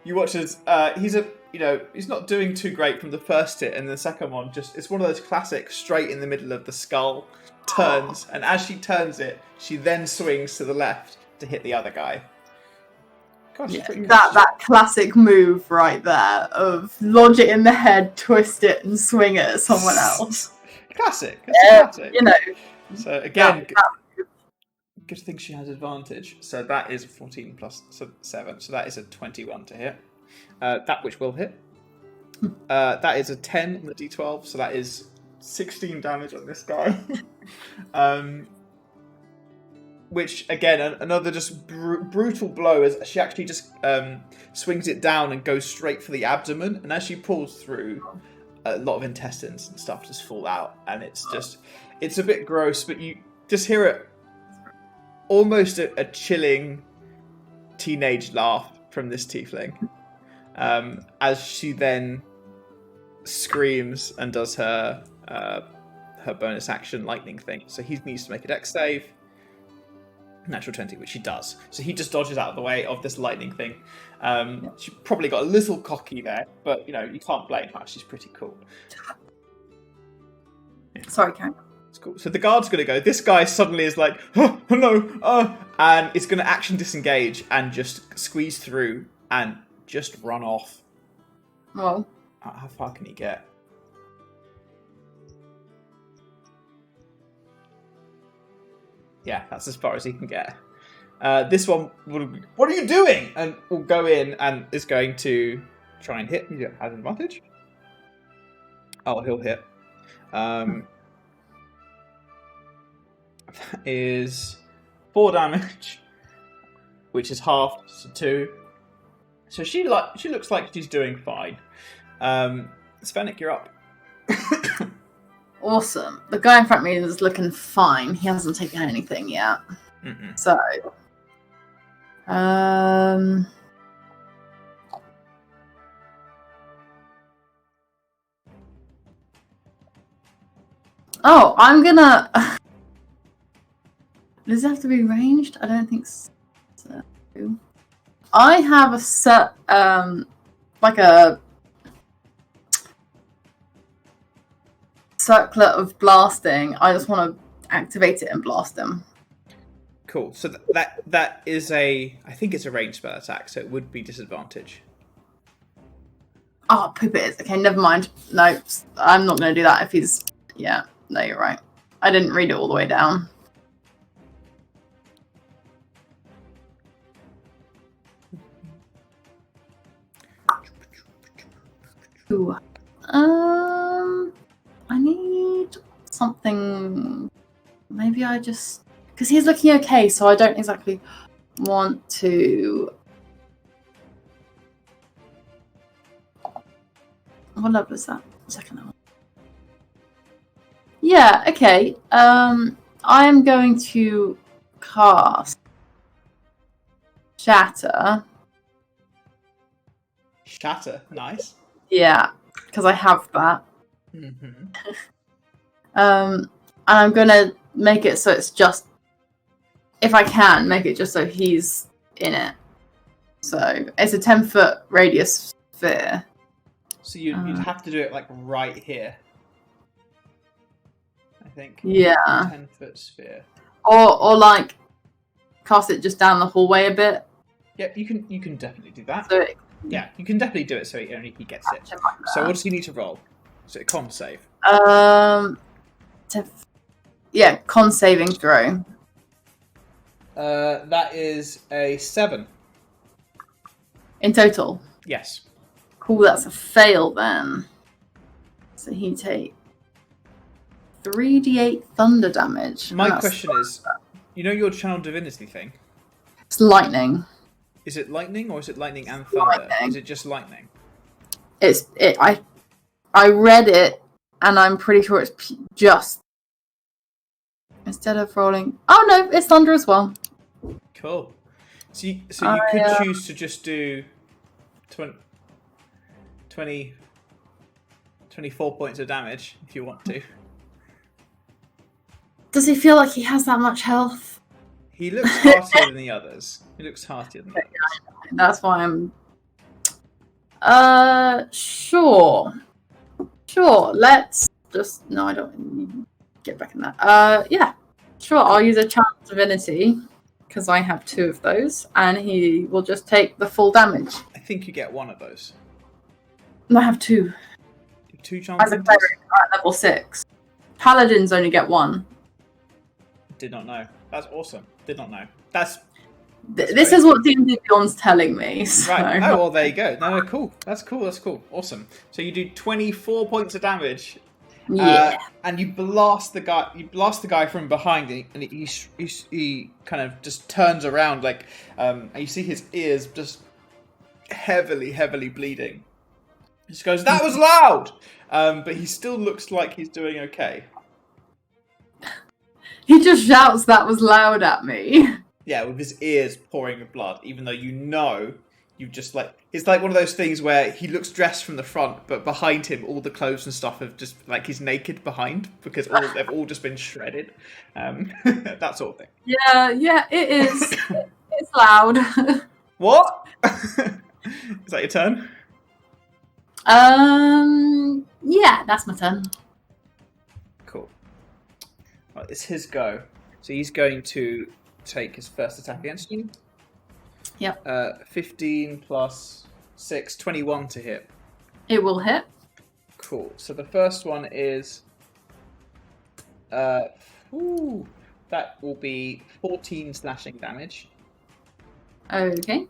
You watch as he's he's not doing too great from the first hit, and the second one it's one of those classic straight in the middle of the skull turns, and as she turns it, she then swings to the left to hit the other guy. Gosh, that classic move right there of lodge it in the head, twist it, and swing it at someone else. Classic. Classic. So again, good thing she has advantage. So that is 14 plus 7. So that is a 21 to hit. That which will hit. That is a 10 on the d12. So that is 16 damage on this guy. Which, again, another just brutal blow as she actually just swings it down and goes straight for the abdomen. And as she pulls through, a lot of intestines and stuff just fall out. And it's a bit gross, but you just hear it almost a chilling teenage laugh from this tiefling. As she then screams and does her bonus action lightning thing. So he needs to make a dex save. Natural 20, which he does. So he just dodges out of the way of this lightning thing. She probably got a little cocky there, but you can't blame her. She's pretty cool. Yeah. Sorry, Karen. It's cool. So the guard's going to go. This guy suddenly is like, oh no, and it's going to action disengage and just squeeze through and just run off. Well, how far can he get? Yeah, that's as far as he can get. This one will be, what are you doing? And will go in and is going to try and hit. He has advantage. Oh, he'll hit. That is 4 damage, which is half to 2. So she looks like she's doing fine. Svenik, you're up. Awesome. The guy in front of me is looking fine. He hasn't taken anything yet. Mm-mm. So, I'm gonna. Does it have to be ranged? I don't think so. I have a set, like a circlet of blasting. I just want to activate it and blast him. Cool. So that is I think it's a ranged spell attack, so it would be disadvantage. Oh, poop it is. Okay, never mind. No, I'm not going to do that if he's... Yeah, no, you're right. I didn't read it all the way down. Ooh. I need something. Maybe I just... Because he's looking okay, so I don't exactly want to... What level is that? Second level. Yeah, okay. I'm going to cast Shatter. Shatter, nice. Yeah, because I have that. Mm-hmm. And I'm going to make it so it's just... If I can, make it just so he's in it. So, it's a 10-foot radius sphere. So you'd have to do it like right here. I think. Yeah. 10-foot sphere. Or like cast it just down the hallway a bit. Yep, you can definitely do that. So yeah, you can definitely do it so he gets it. Like so what does he need to roll? Is it a con save? Con saving throw. That is a 7. In total? Yes. Cool, that's a fail then. So he take 3d8 thunder damage. My question is, you know your channel divinity thing? It's lightning. Is it lightning or is it lightning and thunder? Lightning. Is it just lightning? I read it and I'm pretty sure it's just instead of rolling. Oh no, it's thunder as well. Cool. So you could choose to just do 24 points of damage if you want to. Does he feel like he has that much health? He looks heartier than the others. That's why That's why I'm... Sure. Sure, let's just... No, I don't... Get back in that. Yeah. Sure, I'll use a chance divinity, because I have 2 of those, and he will just take the full damage. I think you get 1 of those. No, I have 2. 2 chance As a cleric at level 6. Paladins only get 1. Did not know. That's awesome. Did not know. This is what D&D Beyond's telling me. So. Right. Oh, well, there you go. No, cool. That's cool. That's cool. Awesome. So you do 24 points of damage. Yeah. And you blast the guy. You blast the guy from behind, and he kind of just turns around, like, and you see his ears just heavily bleeding. He just goes, "That was loud," but he still looks like he's doing okay. He just shouts, "That was loud," at me. Yeah, with his ears pouring with blood, even though you know you've just like... It's like one of those things where he looks dressed from the front, but behind him, all the clothes and stuff have just... Like, he's naked behind, because they've all just been shredded. That sort of thing. Yeah, it is. It's loud. What? Is that your turn? Yeah, that's my turn. Cool. Right, it's his go. So he's going to take his first attack against you. Yep. 15 plus 6, 21 to hit. It will hit. Cool. So the first one is... that will be 14 slashing damage. Okay.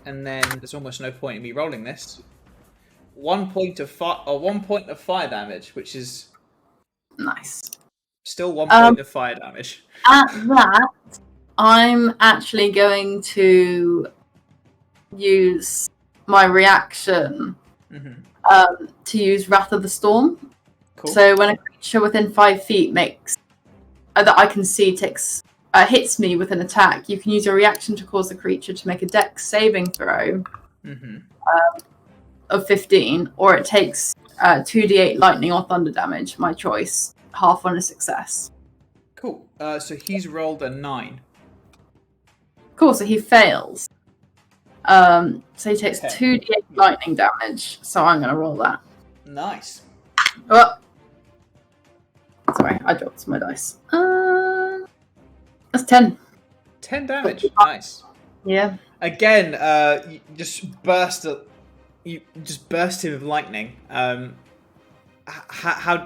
And then there's almost no point in me rolling this. 1 point of fire damage, which is Nice. still 1 point of fire damage. At that, I'm actually going to use my reaction to use Wrath of the Storm. Cool. So when a creature within 5 feet makes that I can see hits me with an attack, you can use your reaction to cause the creature to make a dex saving throw of 15, or it takes 2d8 lightning or thunder damage, my choice, half on a success. Cool. So he's rolled a 9. Cool, so he fails. So he takes 2d8 lightning damage, so I'm going to roll that. Nice. Oh. Sorry, I dropped my dice. That's 10. 10 damage. Nice. Yeah. Again, you just burst him with lightning.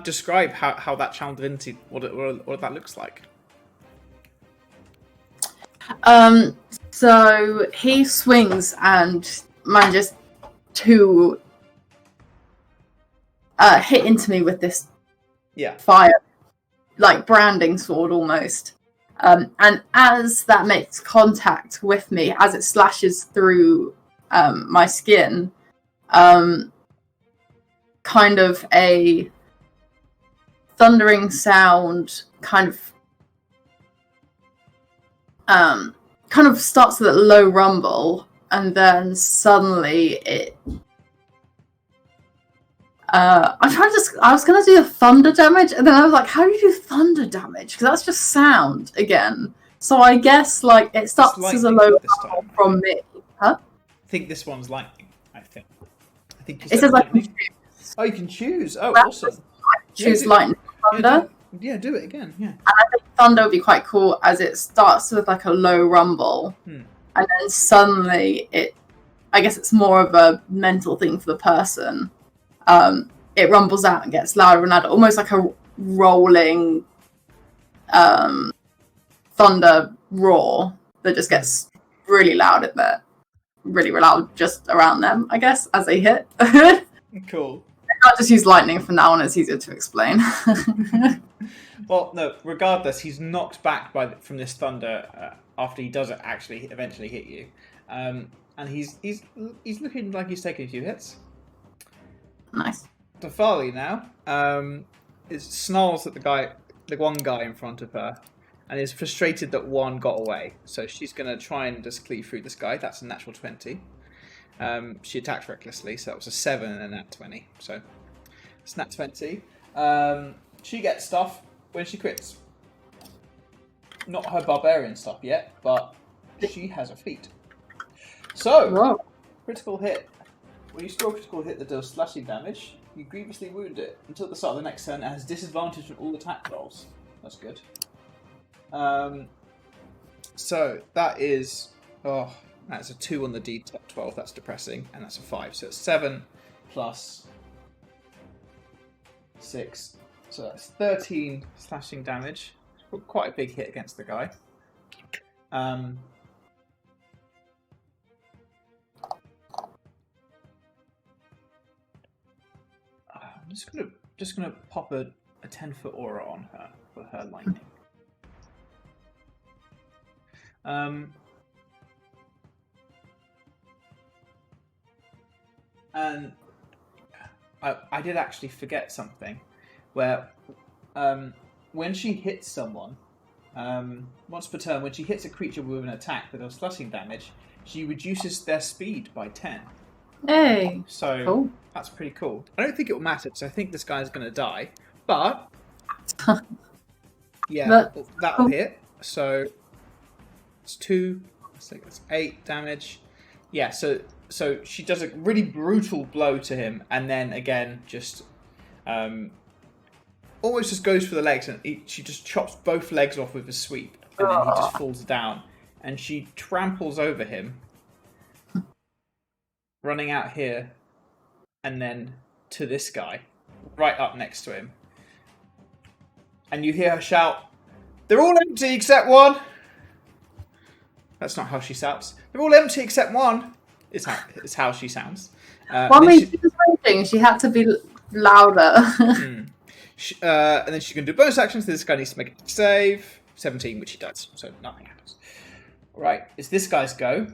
Describe how that channel divinity, what that looks like. So he swings and manages to hit into me with this fire, like branding sword almost. And as that makes contact with me, as it slashes through my skin, kind of a thundering sound kind of starts with a low rumble, and then suddenly it I was going to do the thunder damage, and then I was like, how do you do thunder damage? Because that's just sound again. So I guess like it starts as a low rumble from me. Huh? I think this one's lightning. I think it says like oh, you can choose. Oh, awesome. Choose lightning or thunder. Do it again. Yeah. And I think thunder would be quite cool, as it starts with like a low rumble, and then suddenly I guess it's more of a mental thing for the person. It rumbles out and gets louder and louder, almost like a rolling thunder roar that just gets really loud at there. Really loud just around them, I guess, as they hit. Cool. I can't just use lightning from now on, it's easier to explain. Well, no, regardless, he's knocked back from this thunder after he does actually eventually hit you. And he's looking like he's taking a few hits. Nice. Dythali now snarls at the one guy in front of her, and is frustrated that one got away. So she's going to try and just cleave through this guy. That's a natural 20. She attacked recklessly, so that was a 7 and a nat 20. So it's nat 20. She gets stuff when she crits. Not her barbarian stuff yet, but she has a feat. So, Whoa. critical hit. When you score a critical hit that does slashing damage, you grievously wound it. Until the start of the next turn, it has disadvantage on all attack rolls. That's good. So, that is... Oh, that's a 2 on the D12. That's depressing. And that's a 5. So, it's 7 plus 6. So, that's 13 slashing damage. Quite a big hit against the guy. I'm just gonna pop a 10-foot aura on her for her lightning. And I did actually forget something, where when she hits someone, once per turn, when she hits a creature with an attack that does slashing damage, she reduces their speed by 10. Hey. So Cool. That's pretty cool. I don't think it will matter because I think this guy's going to die, but yeah, that'll hit. So it's 2. I think that's 8 damage. Yeah. So she does a really brutal blow to him, and then again just almost just goes for the legs, and she just chops both legs off with a sweep, and then he just falls down, and she tramples over him, running out here, and then to this guy, right up next to him. And you hear her shout, "They're all empty except one!" That's not how she shouts. "They're all empty except one!" Is how she sounds. Well, I mean, she was waiting. She had to be louder. And then she can do bonus actions. This guy needs to make a save. 17, which he does. So nothing happens. Right, it's this guy's go.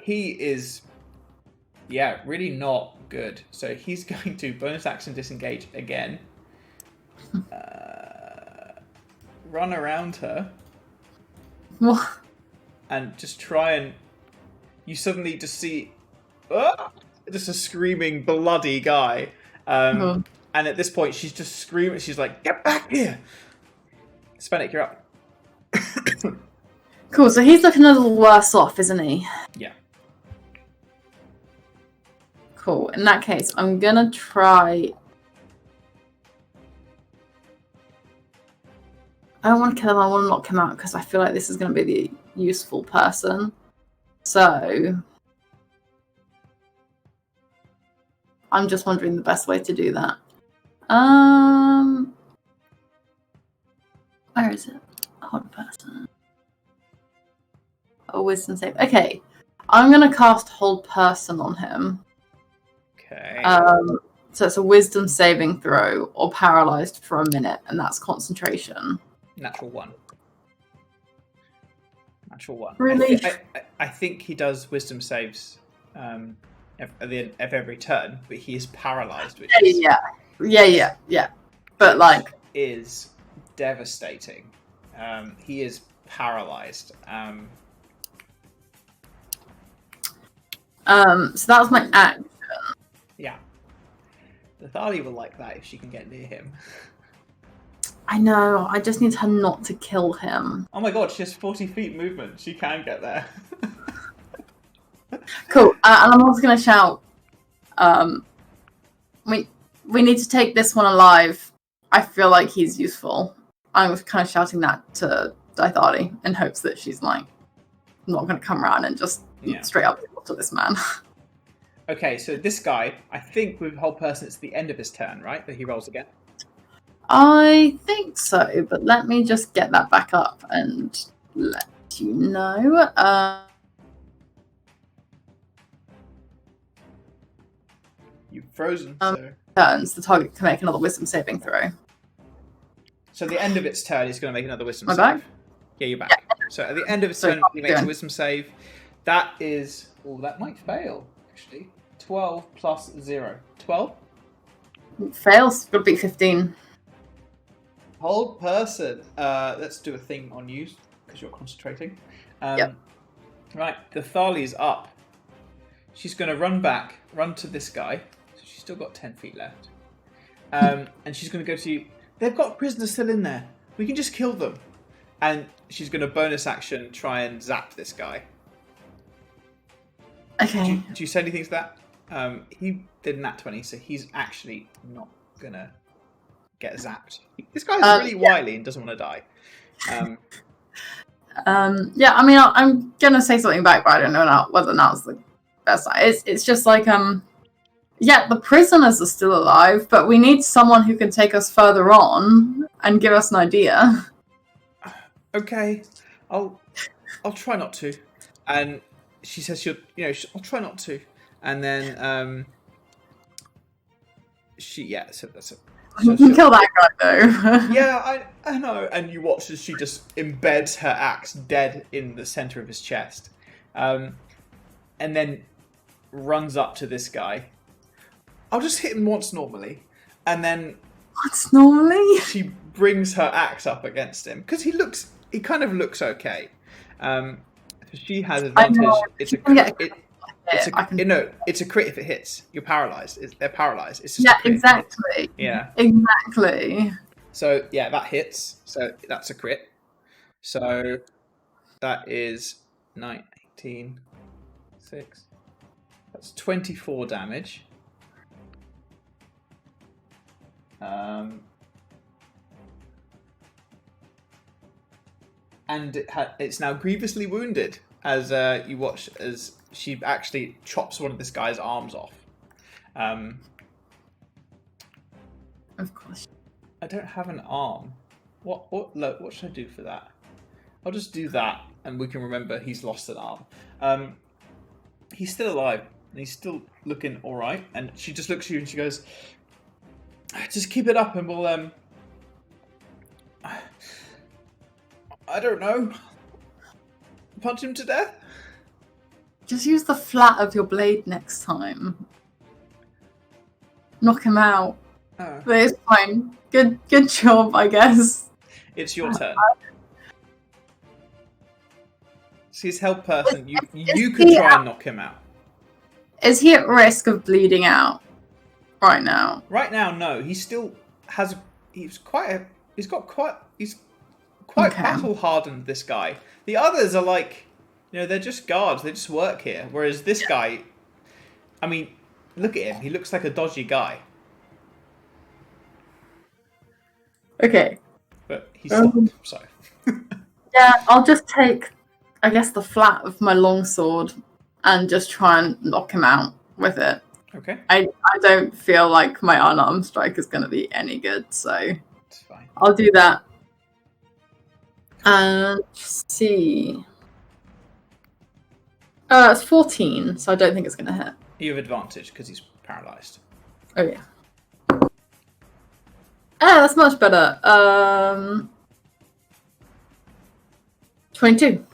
He is... Yeah, really not good. So he's going to bonus action disengage again. Run around her. What? And just try and... You suddenly just see... just a screaming, bloody guy. And at this point, she's just screaming. She's like, "Get back here!" Svenik, you're up. Cool, so he's looking a little worse off, isn't he? Yeah. Cool. In that case, I'm gonna try... I don't want to kill him, I want to knock him out, because I feel like this is going to be the useful person. So... I'm just wondering the best way to do that. Where is it? Hold person. A wisdom save. Okay. I'm going to cast Hold Person on him. Okay. So it's a wisdom saving throw or paralyzed for a minute, and that's concentration. Natural 1. Natural 1. Really? I think he does wisdom saves at the end of every turn, but he is paralyzed, which yeah. But like, is devastating. He is paralyzed. So that was my action. Yeah. Dythali will like that if she can get near him. I know. I just need her not to kill him. Oh my god, she has 40 feet movement. She can get there. Cool. And I'm also going to shout, we need to take this one alive. I feel like he's useful. I'm kind of shouting that to Dythali in hopes that she's like not going to come around and just straight up to this man. Okay, so this guy, I think with Whole Person, it's the end of his turn, right? That he rolls again. I think so, but let me just get that back up and let you know. You've frozen, so... Turns, the target can make another wisdom saving throw. So at the end of its turn, it's going to make another wisdom save. Back? Yeah, you're back. Yeah. So at the end of its turn, he makes a wisdom save. That is... Oh, that might fail, actually. 12 plus 0. 12? Fails. Would be 15. Hold Person. Let's do a thing on you, because you're concentrating. Yep. Right, Dythali's up. She's going to run to this guy. So she's still got 10 feet left. And she's going to go to you. They've got prisoners still in there. We can just kill them. And she's going to bonus action try and zap this guy. Okay. Do you say anything to that? He did nat 20, so he's actually not gonna get zapped. This guy's really wily and doesn't want to die. Yeah, I mean, I'm gonna say something back, but I don't know whether now's the best. It's just like yeah, the prisoners are still alive, but we need someone who can take us further on and give us an idea. Okay, I'll try not to. And she says I'll try not to. And then so that's it. You can kill that guy though. Yeah, I know. And you watch as she just embeds her axe dead in the center of his chest, and then runs up to this guy. I'll just hit him once normally, and then What's normally? she brings her axe up against him because he kind of looks okay. She has advantage. It's a crit if it hits. You're paralyzed. They're paralyzed. It's just exactly. Yeah, exactly. So yeah, that hits. So that's a crit. So that is 19, 6. That's 24 damage. And it's now grievously wounded as you watch as she actually chops one of this guy's arms off. Of course. I don't have an arm. What should I do for that? I'll just do that, and we can remember he's lost an arm. He's still alive, and he's still looking all right. And she just looks at you and she goes, "Just keep it up, and we'll I don't know, punch him to death." Just use the flat of your blade next time. Knock him out. Oh. But it's fine. Good job, I guess. It's your turn. She's health person. You could try and knock him out. Is he at risk of bleeding out right now? Right now, no. He still has. He's quite battle hardened. This guy. The others are like, they're just guards. They just work here. Whereas this guy, I mean, look at him. He looks like a dodgy guy. Okay. But he's stopped, so. Yeah, I'll just take, I guess, the flat of my longsword and just try and knock him out with it. Okay. I don't feel like my unarmed strike is going to be any good, so It's fine. I'll do that. And see. It's 14, so I don't think it's going to hit. You have advantage because he's paralyzed. Oh, yeah. That's much better. 22.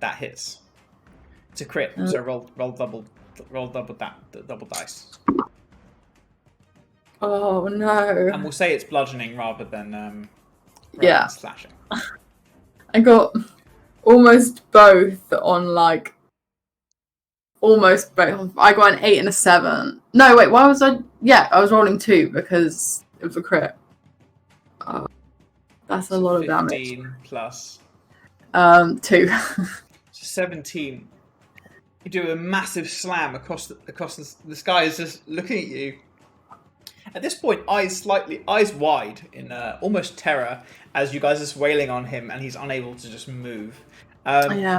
That hits. It's a crit, so roll double dice. Oh no! And we'll say it's bludgeoning rather than slashing. I got almost both on almost both. I got an 8 and a 7. No, wait, why was I? Yeah, I was rolling 2 because it was a crit. That's a lot of damage. 15 plus 2. 17. You do a massive slam across the sky. Is just looking at you. At this point, eyes wide in almost terror as you guys are just wailing on him, and he's unable to just move.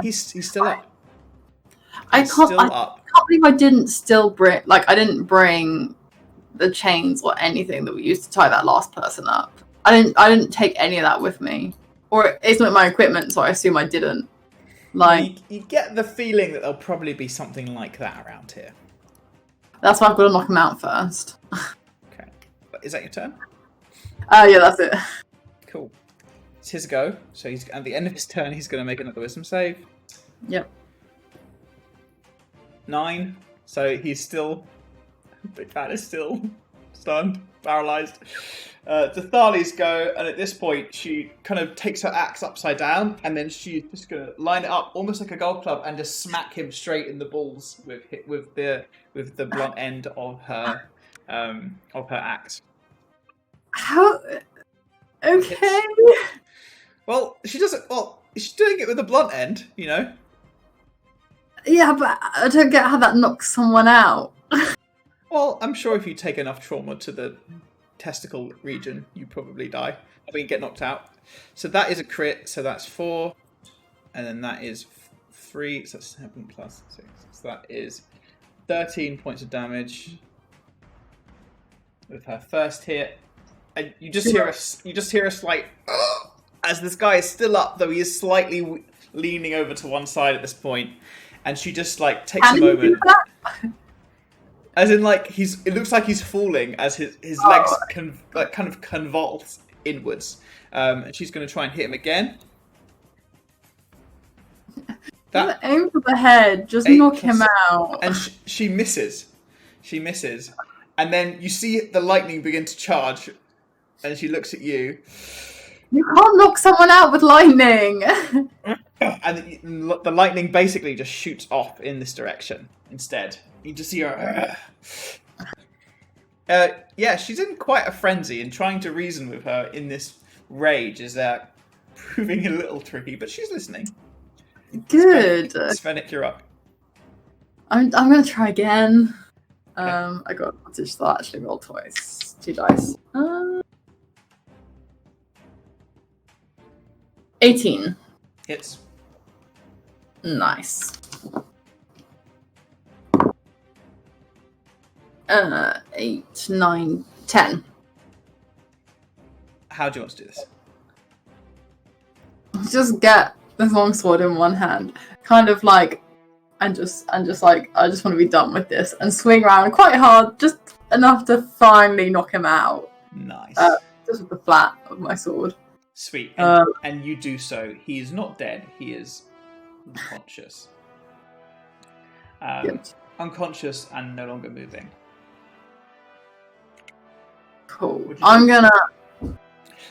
He's still up. I can't believe I didn't still bring I didn't bring the chains or anything that we used to tie that last person up. I didn't take any of that with me, or it's not my equipment, so I assume I didn't. You get the feeling that there'll probably be something like that around here. That's why I've got to knock him out first. Okay, is that your turn? Yeah, that's it. Cool. It's his go. So he's at the end of his turn. He's going to make another wisdom save. Yep. 9. So he's still. Big Fat is still stunned, paralyzed. Dythali's go, and at this point she kind of takes her axe upside down, and then she's just gonna line it up almost like a golf club and just smack him straight in the balls with the blunt end of her axe. How? Okay. Well, she doesn't. Well, she's doing it with a blunt end, Yeah, but I don't get how that knocks someone out. Well, I'm sure if you take enough trauma to the testicle region, you probably die. I mean, get knocked out. So that is a crit. So that's 4, and then that is 3. So that's 7 plus 6. So that is 13 points of damage with her first hit. And you just hear a slight as this guy is still up, though he is slightly leaning over to one side at this point, and she just like takes a moment. As in, like, it looks like he's falling as his legs kind of convulse inwards. And she's going to try and hit him again. Aim for the head, just knock him out. And she misses. She misses. And then you see the lightning begin to charge, and she looks at you. You can't knock someone out with lightning! And the lightning basically just shoots off in this direction instead. You just see her. Yeah, she's in quite a frenzy, and trying to reason with her in this rage is proving a little tricky, but she's listening. Good. Svenik, you're up. I'm going to try again. I got advantage, so I'll actually roll twice. 2 dice. 18. Hits. Nice. 8, 9, 10. How do you want to do this? Just get this longsword in one hand, kind of like, and just like, I just want to be done with this, and swing around quite hard, just enough to finally knock him out. Nice. Just with the flat of my sword. Sweet. And you do so. He is not dead. He is unconscious. Unconscious and no longer moving. Cool.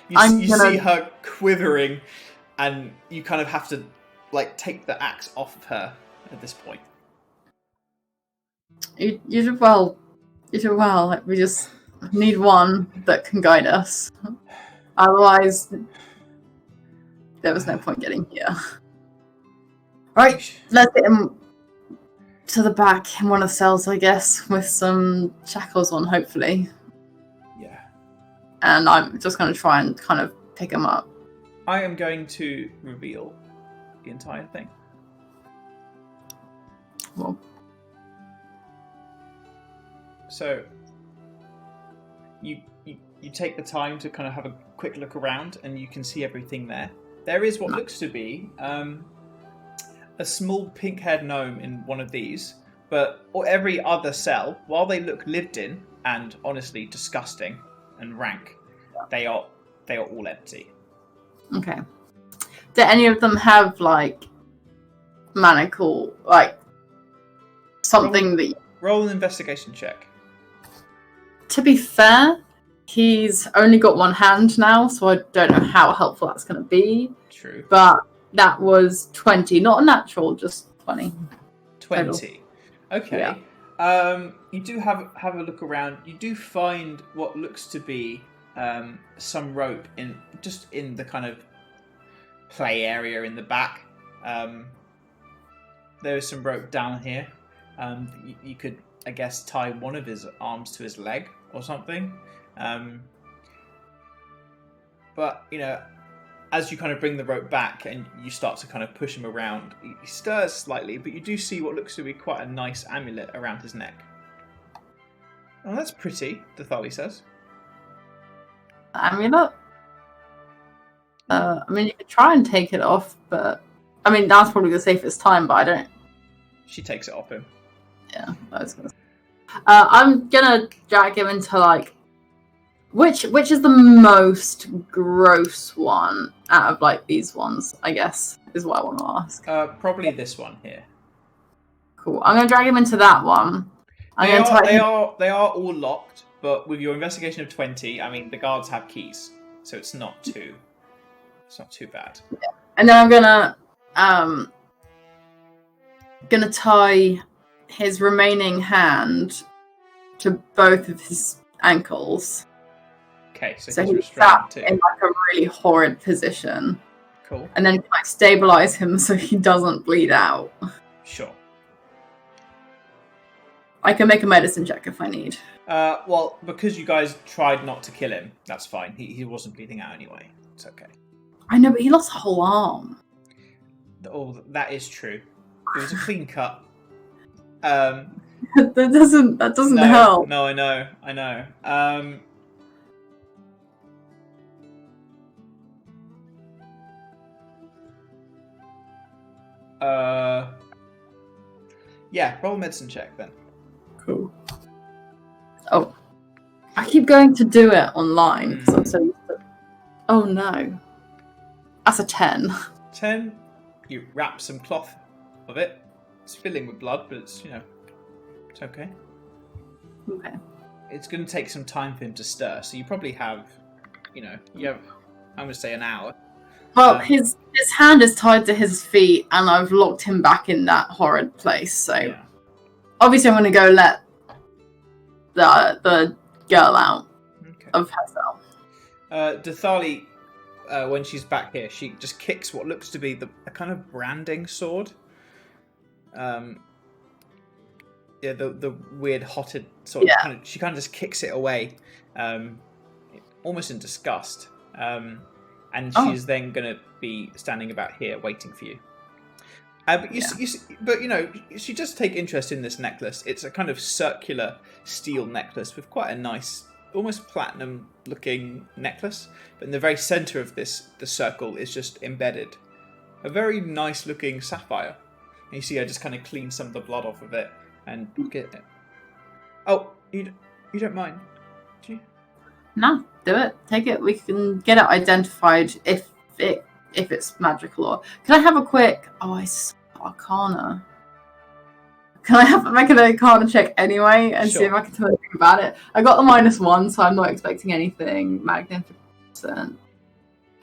You see her quivering, and you kind of have to like take the axe off of her at this point. You did well. You did well. Like, we just need one that can guide us. Otherwise, there was no point getting here. Right, let's get him to the back in one of the cells, I guess, with some shackles on, hopefully. Yeah. And I'm just going to try and kind of pick him up. I am going to reveal the entire thing. Well. So, you take the time to kind of have a quick look around, and you can see everything there. There is what looks to be a small pink-haired gnome in one of these, but every other cell, while they look lived in and honestly disgusting and rank, they are all empty. Okay. Do any of them have like manacle, like something that? Roll an investigation check. To be fair, he's only got one hand now, so I don't know how helpful that's going to be. True. But that was 20, not a natural, just 20. 20. Okay. Yeah. You do have a look around. You do find what looks to be some rope in the kind of play area in the back. There is some rope down here. You could, I guess, tie one of his arms to his leg or something. But, as you kind of bring the rope back and you start to kind of push him around, he stirs slightly, but you do see what looks to be quite a nice amulet around his neck. Oh, that's pretty, Dythali says. Amulet? I mean, you could try and take it off, but... I mean, that's probably the safest time, but I don't... She takes it off him. Yeah, I was gonna say. I'm gonna drag him into, like... Which is the most gross one out of, like, these ones, I guess, is what I want to ask. Probably this one here. Cool. I'm gonna drag him into that one. They are all locked, but with your investigation of 20, I mean, the guards have keys, so it's not too bad. Yeah. And then I'm gonna tie his remaining hand to both of his ankles. Okay, so he's sat too. in like a really horrid position. Cool. And then like stabilize him so he doesn't bleed out. Sure. I can make a medicine check if I need. Well, because you guys tried not to kill him, that's fine. He wasn't bleeding out anyway. It's okay. I know, but he lost a whole arm. Oh, that is true. It was a clean cut. that doesn't help. No, I know. Yeah, roll a medicine check then. Cool. Oh, I keep going to do it online because I'm so used to... Oh no, that's a 10. 10. You wrap some cloth of it. It's filling with blood, but it's it's okay. Okay. It's going to take some time for him to stir, so you probably have, I'm going to say an hour. Well, his hand is tied to his feet, and I've locked him back in that horrid place. So obviously, I'm going to go let the girl out of herself. Dythali, when she's back here, she just kicks what looks to be a kind of branding sword. The weird hotted sort of. She kind of just kicks it away, almost in disgust. And she's then going to be standing about here waiting for you. But she does take interest in this necklace. It's a kind of circular steel necklace with quite a nice, almost platinum-looking necklace. But in the very centre of the circle is just embedded a very nice-looking sapphire. And you see her just kind of clean some of the blood off of it and get it. Oh, you don't mind, do you? No, do it. Take it. We can get it identified if it's magical. Or can I have a quick? Oh, I Arcana. Can I make an Arcana check anyway and see if I can tell anything about it? I got the -1, so I'm not expecting anything magnificent.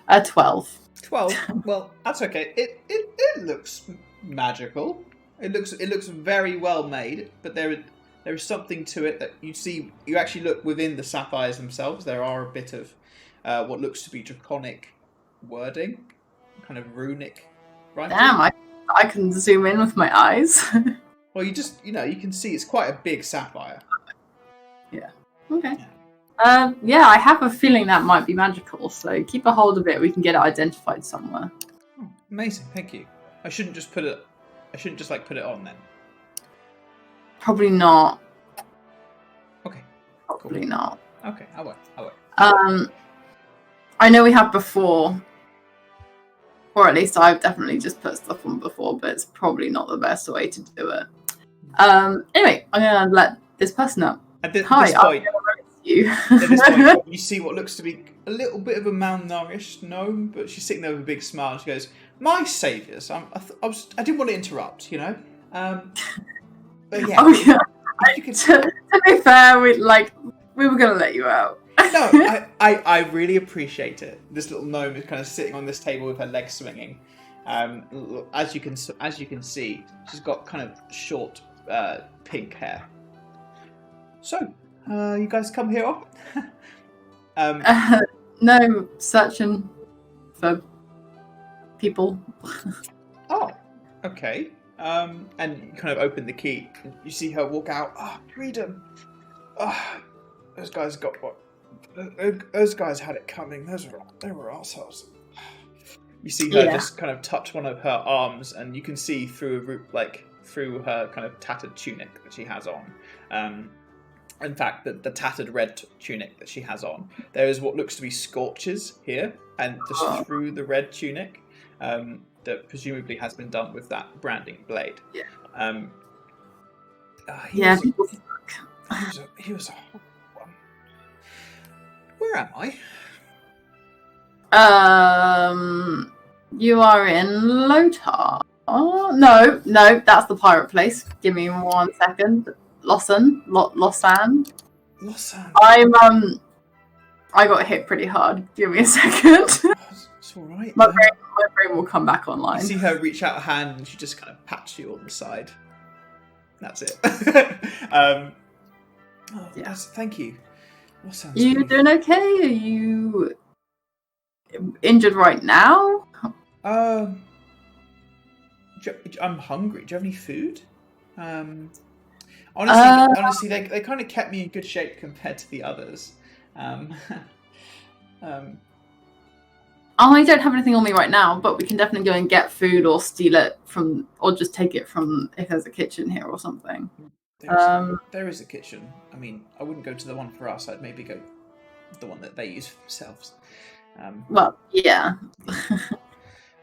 12. 12. Well, that's okay. It looks magical. It looks very well made, but there is something to it that you see. You actually look within the sapphires themselves. There are a bit of what looks to be draconic wording, kind of runic writing. Damn, I can zoom in with my eyes. Well, you can see it's quite a big sapphire. Yeah. Okay. Yeah, I have a feeling that might be magical, so keep a hold of it. We can get it identified somewhere. Oh, amazing, thank you. I shouldn't just put it on then. Probably not. Okay. Probably cool. not. Okay, I won't. I know we have before, or at least I've definitely just put stuff on before, but it's probably not the best way to do it. Anyway, I'm gonna let this person up. At this point, you see what looks to be a little bit of a malnourished gnome, but she's sitting there with a big smile. And she goes, "My saviours, I didn't want to interrupt, But yeah, to be fair, we were gonna let you out. No, I really appreciate it. This little gnome is kind of sitting on this table with her legs swinging. As you can see, she's got kind of short pink hair. So, you guys come here often? No, searching for people. Oh, okay. And you kind of open the key. And you see her walk out. Ah, freedom. Ah, those guys got what? Those guys had it coming. They were assholes. You see her just kind of touch one of her arms, and you can see through her kind of tattered tunic that she has on. In fact, the tattered red tunic that she has on, there is what looks to be scorches here, and just through the red tunic, that presumably has been done with that branding blade. Yeah. He was a horrible one. Where am I? You are in Lotar. Oh no, that's the pirate place. Give me 1 second. Lossan. Lossan. I got hit pretty hard. Give me a second. It's all right. My brain will come back online. You see her reach out a hand, and she just kind of pats you on the side. That's it. Thank you. You doing okay? Are you injured right now? I'm hungry. Do you have any food? Honestly, they kind of kept me in good shape compared to the others. I don't have anything on me right now, but we can definitely go and get food or steal it from, or just take it from if there's a kitchen here or something. There is a kitchen. I mean, I wouldn't go to the one for us. I'd maybe go to the one that they use for themselves. Well, yeah.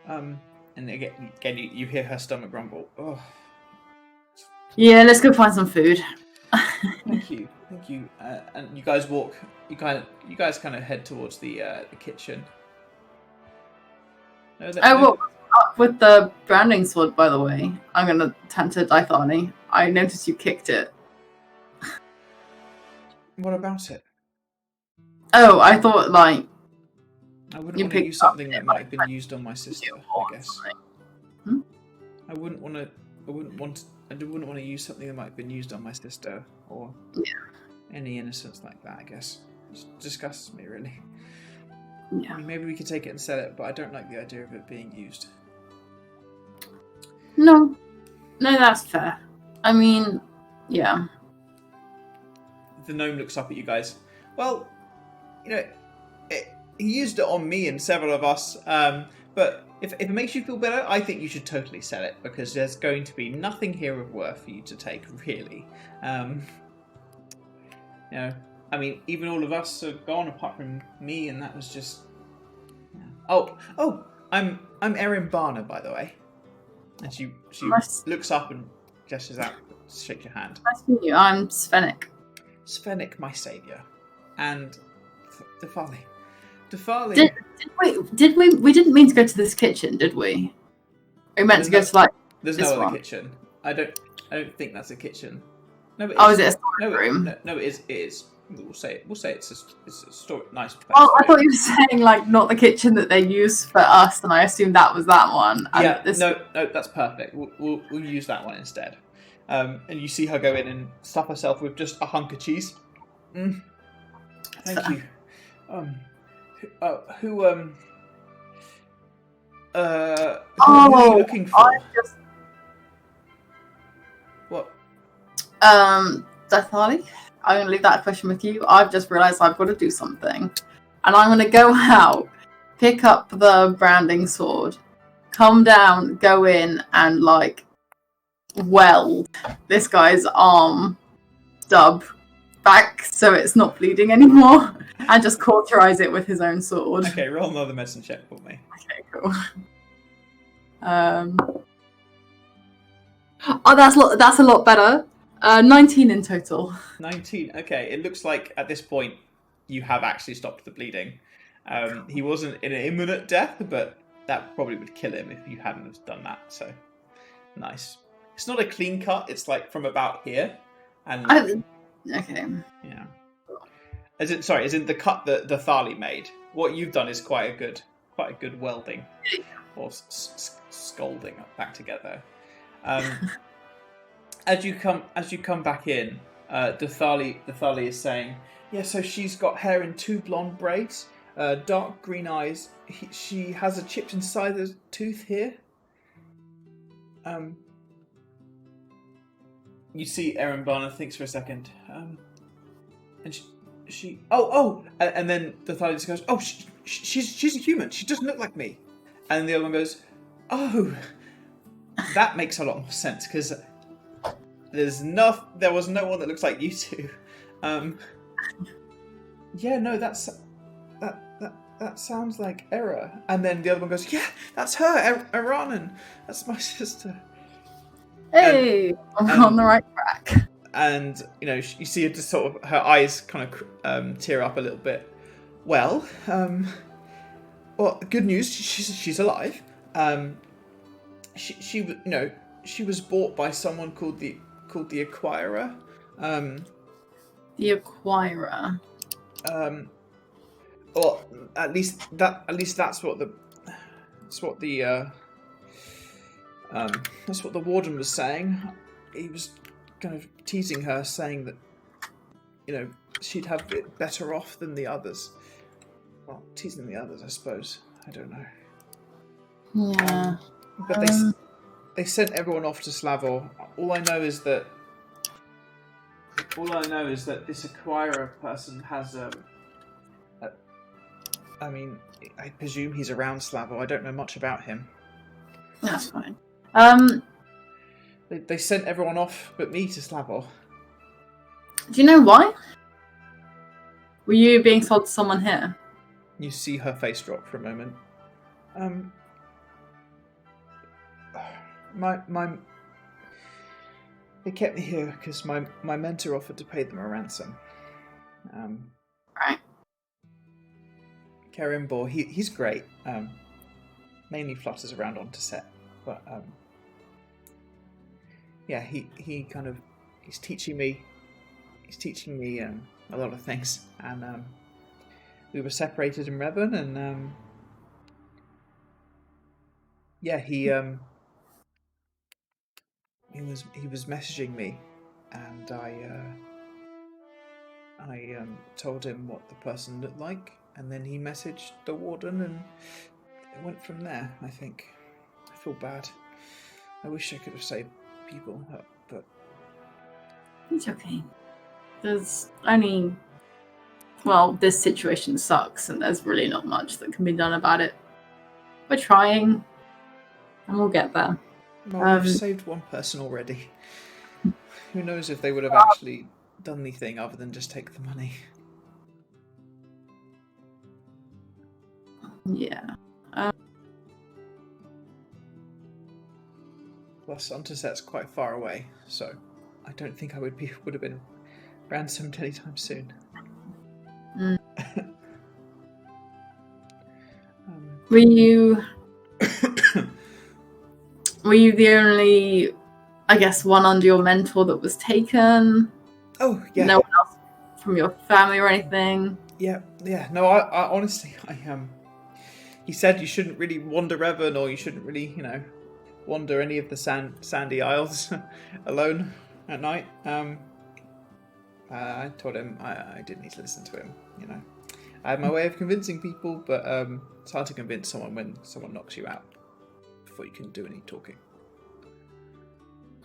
And again, you hear her stomach grumble. Oh. Yeah, let's go find some food. Thank you. And you guys walk. You guys kind of head towards the kitchen. What's up with the branding sword, by the way? I'm gonna turn to Dythali. I noticed you kicked it. What about it? Oh, I thought like I wouldn't want to use something that might have been used on my sister. I guess. I wouldn't want to use something that might have been used on my sister or any innocence like that. I guess it disgusts me really. Yeah. I mean, maybe we could take it and sell it, but I don't like the idea of it being used. No, that's fair. I mean, yeah. The gnome looks up at you guys. Well, he used it on me and several of us, but if it makes you feel better, I think you should totally sell it, because there's going to be nothing here of worth for you to take, really. I mean, even all of us are gone apart from me, and that was just... Yeah. Oh, I'm Erin Barner, by the way. And she looks up and gestures out, shakes your hand. Nice to meet you. I'm Svenik. Svenik, my saviour. And Dythali. Did we didn't mean to go to this kitchen, did we? We meant to go to There's this no other one. kitchen. I don't think that's a kitchen. No, it is it a storage room? No, it is. We'll say it's a store, nice place. Well, I thought you were saying not the kitchen that they use for us, and I assumed that was that one. No, that's perfect. We'll use that one instead. And you see her go in and stuff herself with just a hunk of cheese. Thank you. Who are you looking for? What? Dythali, I'm going to leave that question with you. I've just realised I've got to do something. And I'm going to go out, pick up the branding sword, come down, go in, and, weld this guy's arm stub back so it's not bleeding anymore, and just cauterize it with his own sword. Okay, roll another medicine check for me. Okay, cool. That's a lot better. 19 in total. 19. Okay, it looks like at this point you have actually stopped the bleeding. He wasn't in an imminent death, but that probably would kill him if you hadn't have done that. So nice. It's not a clean cut. It's from about here, and okay. Yeah. As in the cut that Dythali made. What you've done is quite a good welding, or scolding back together. As you come back in, Dythali is saying, yeah. So she's got hair in 2 blonde braids, dark green eyes. She has a chipped inside the tooth here. You see, Erin Barner thinks for a second, and she and then Dythali just goes, oh, she's a human. She doesn't look like me. And the other one goes, oh, that makes a lot more sense, because there was no one that looks like you two. Yeah, no, that sounds like Era. And then the other one goes, yeah, that's her, Eranan. That's my sister. Hey, I'm on the right track. And you see her just sort of, her eyes kind of tear up a little bit. Well, good news. She's alive. She was bought by someone called the Acquirer. The Acquirer. Well, at least that's what the warden was saying. He was kind of teasing her, saying that she'd have it better off than the others. Well, teasing the others, I suppose. I don't know. Yeah. But they sent everyone off to Slavor. All I know is that All I know is that this acquirer person has I mean, I presume he's around Slavo. I don't know much about him. That's fine. They sent everyone off but me to Slavo. Do you know why? Were you being sold to someone here? You see her face drop for a moment. They kept me here because my mentor offered to pay them a ransom. Right. Karimbor, he's great. Mainly flutters around onto set, but yeah, he's teaching me a lot of things, and we were separated in Revan, and yeah, he was messaging me, and I told him what the person looked like, and then he messaged the warden, and it went from there. I think. I feel bad. I wish I could have saved people, but It's okay. There's only... Well, this situation sucks, and there's really not much that can be done about it. We're trying, and we'll get there. well, we've saved one person already. Who knows if they would have actually done anything other than just take the money. Yeah. Plus, Unterset's quite far away, so I don't think I would have been ransomed anytime soon. Mm. Were you the only, I guess, one under your mentor that was taken? Oh, yeah. No one else from your family or anything? Yeah. No, I honestly, he said you shouldn't really wander Revan, or you shouldn't really, wander any of the sandy isles alone at night. I told him I didn't need to listen to him, I had my way of convincing people, but it's hard to convince someone when someone knocks you out before you can do any talking.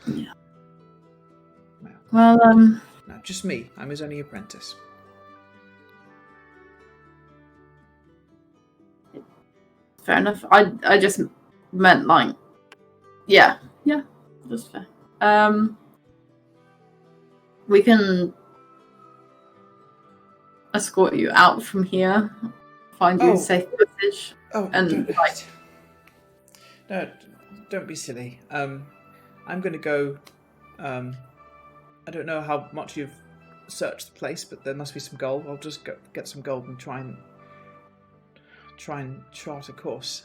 Yeah. Well, No, just me. I'm his only apprentice. fair enough. I just meant like, yeah, that's fair. We can escort you out from here, find you a safe passage. Oh, and don't be silly. I'm going to go. I don't know how much you've searched the place, but there must be some gold. I'll just get some gold and try and chart a course.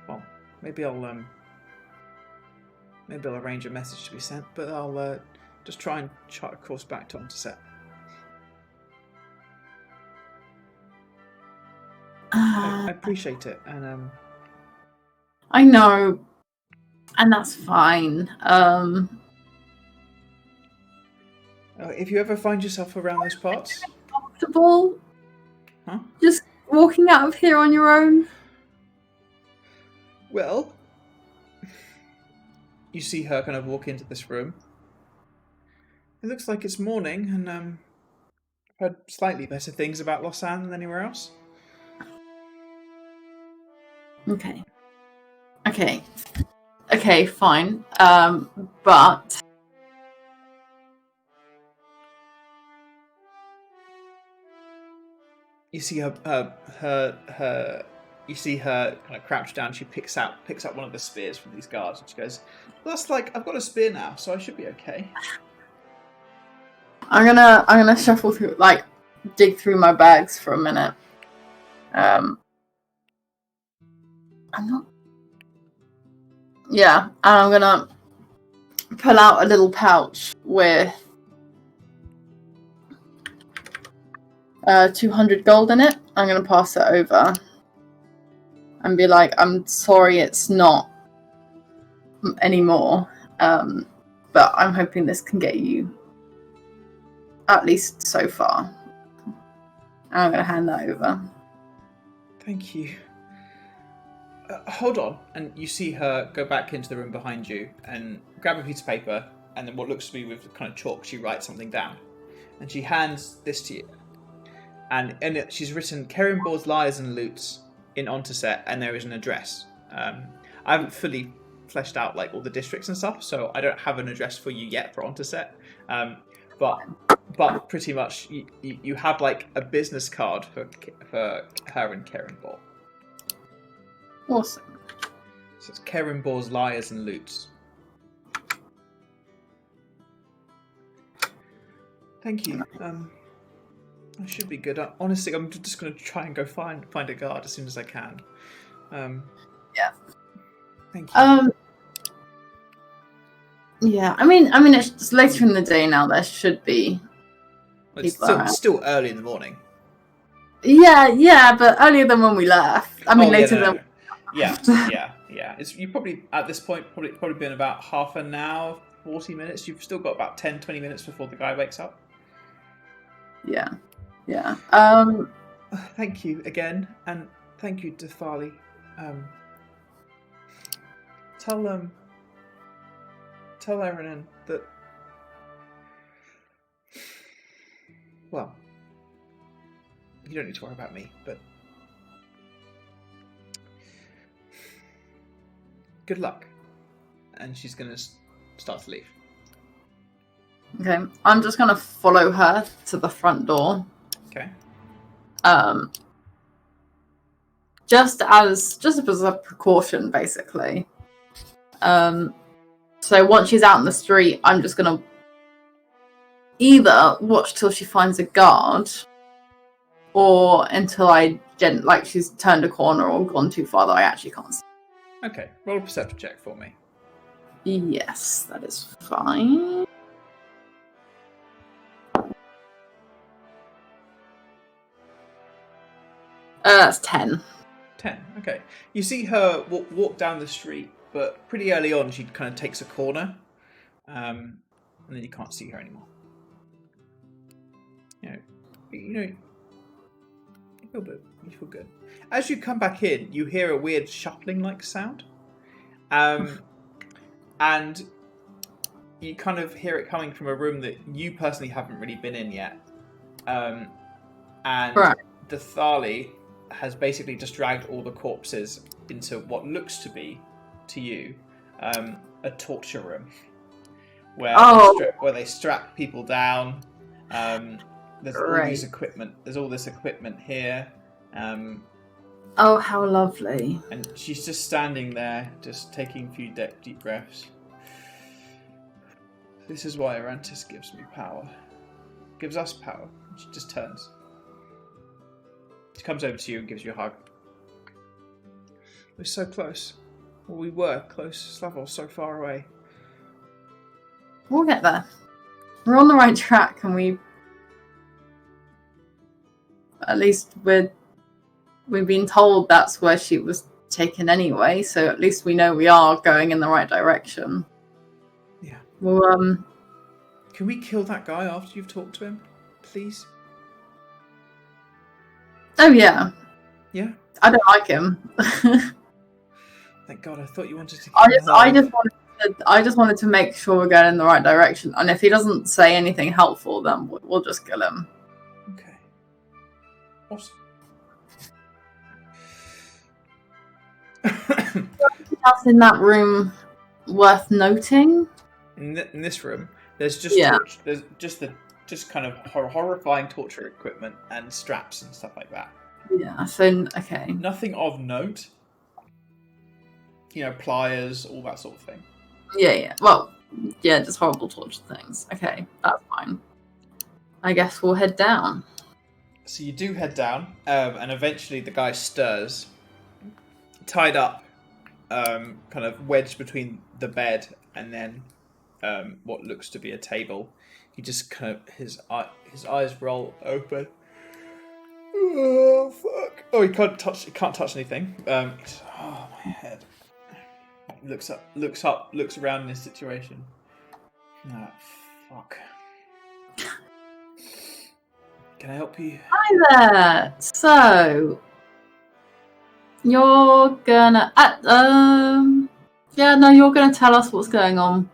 Well, maybe I'll arrange a message to be sent, but I'll just try and chart a course back to Unterset. I appreciate it, and I know, and that's fine. If you ever find yourself around those parts, Comfortable? Huh? Just walking out of here on your own? Well, you see her kind of walk into this room. It looks like it's morning, and I've heard slightly better things about Lossan than anywhere else. Okay, fine. But you see her you see her kind of crouch down. She picks up one of the spears from these guards, and she goes, "That's like, I've got a spear now, so I should be okay." I'm gonna shuffle through, like, dig through my bags for a minute. I'm not. Yeah, and I'm gonna pull out a little pouch with 200 gold in it. I'm gonna pass it over and be like, "I'm sorry, it's not anymore, but I'm hoping this can get you at least so far." And I'm gonna hand that over. Thank you. Hold on, and you see her go back into the room behind you and grab a piece of paper, and then what looks to be with kind of chalk, she writes something down, and she hands this to you. And in it, she's written Kerimbor's Liars and Loots in Ontoset, and there is an address. I haven't fully fleshed out like all the districts and stuff, so I don't have an address for you yet for Ontoset. But pretty much you have like a business card for her and Kerimbor. Awesome. So it's Kerimbor's Liars and Loots. Thank you. I should be good. Honestly, I'm just going to try and go find a guard as soon as I can. Yeah. Thank you. Yeah. I mean, it's just later in the day now. There should be. It's still early in the morning. Yeah, but earlier than when we left. I mean, later than. Yeah. It's you probably at this point probably been about half an hour, 40 minutes. You've still got about 10, 20 minutes before the guy wakes up. Yeah. Thank you again, and thank you, Dythali. Tell Erin that. Well, you don't need to worry about me, but good luck. And she's gonna start to leave. Okay, I'm just gonna follow her to the front door. Okay. Just as a precaution, basically. So once she's out in the street, I'm just gonna either watch till she finds a guard, or until she's turned a corner or gone too far that I actually can't see. Okay, roll a perception check for me. Yes, that is fine. That's 10. 10. Okay. You see her walk down the street, but pretty early on she kind of takes a corner, and then you can't see her anymore. You feel good. As you come back in, you hear a weird shuffling-like sound, and you kind of hear it coming from a room that you personally haven't really been in yet, and right. Dythali has basically just dragged all the corpses into what looks to be, to you, a torture room where they strap people down. There's all these equipment. There's all this equipment here. Oh, how lovely! And she's just standing there, just taking a few deep breaths. This is why Arantis gives me power. Gives us power. She just turns. She comes over to you and gives you a hug. We're so close. Well, we were close. Slavol's so far away. We'll get there. We're on the right track, and at least we've been told that's where she was taken anyway, so at least we know we are going in the right direction. Yeah. Well, can we kill that guy after you've talked to him, please? Oh yeah. Yeah. I don't like him. Thank God, I thought you wanted to. I just wanted to make sure we're going in the right direction, and if he doesn't say anything helpful, then we'll just kill him. Okay. Awesome. Anything else in that room worth noting? In this room, there's just kind of horrifying torture equipment and straps and stuff like that. Yeah. So okay. Nothing of note. Pliers, all that sort of thing. Yeah. Well, yeah, just horrible torture things. Okay, that's fine. I guess we'll head down. So you do head down, and eventually the guy stirs, tied up, kind of wedged between the bed and then what looks to be a table. He just kind of his eyes roll open. Oh fuck! Oh, he can't touch anything. Oh, my head. Looks up, looks around in his situation. Ah, fuck. Can I help you? Hi there. So you're gonna you're gonna tell us what's going on.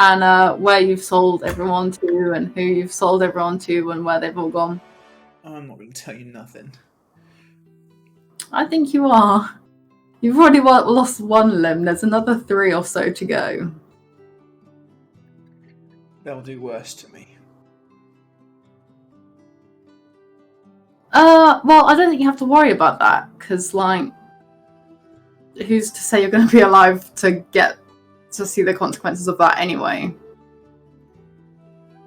and where you've sold everyone to, and who you've sold everyone to, and where they've all gone. I'm not going to tell you nothing. I think you are. You've already lost one limb. There's another 3 or so to go. They'll do worse to me. Well, I don't think you have to worry about that, because, like, who's to say you're going to be alive to get to see the consequences of that anyway?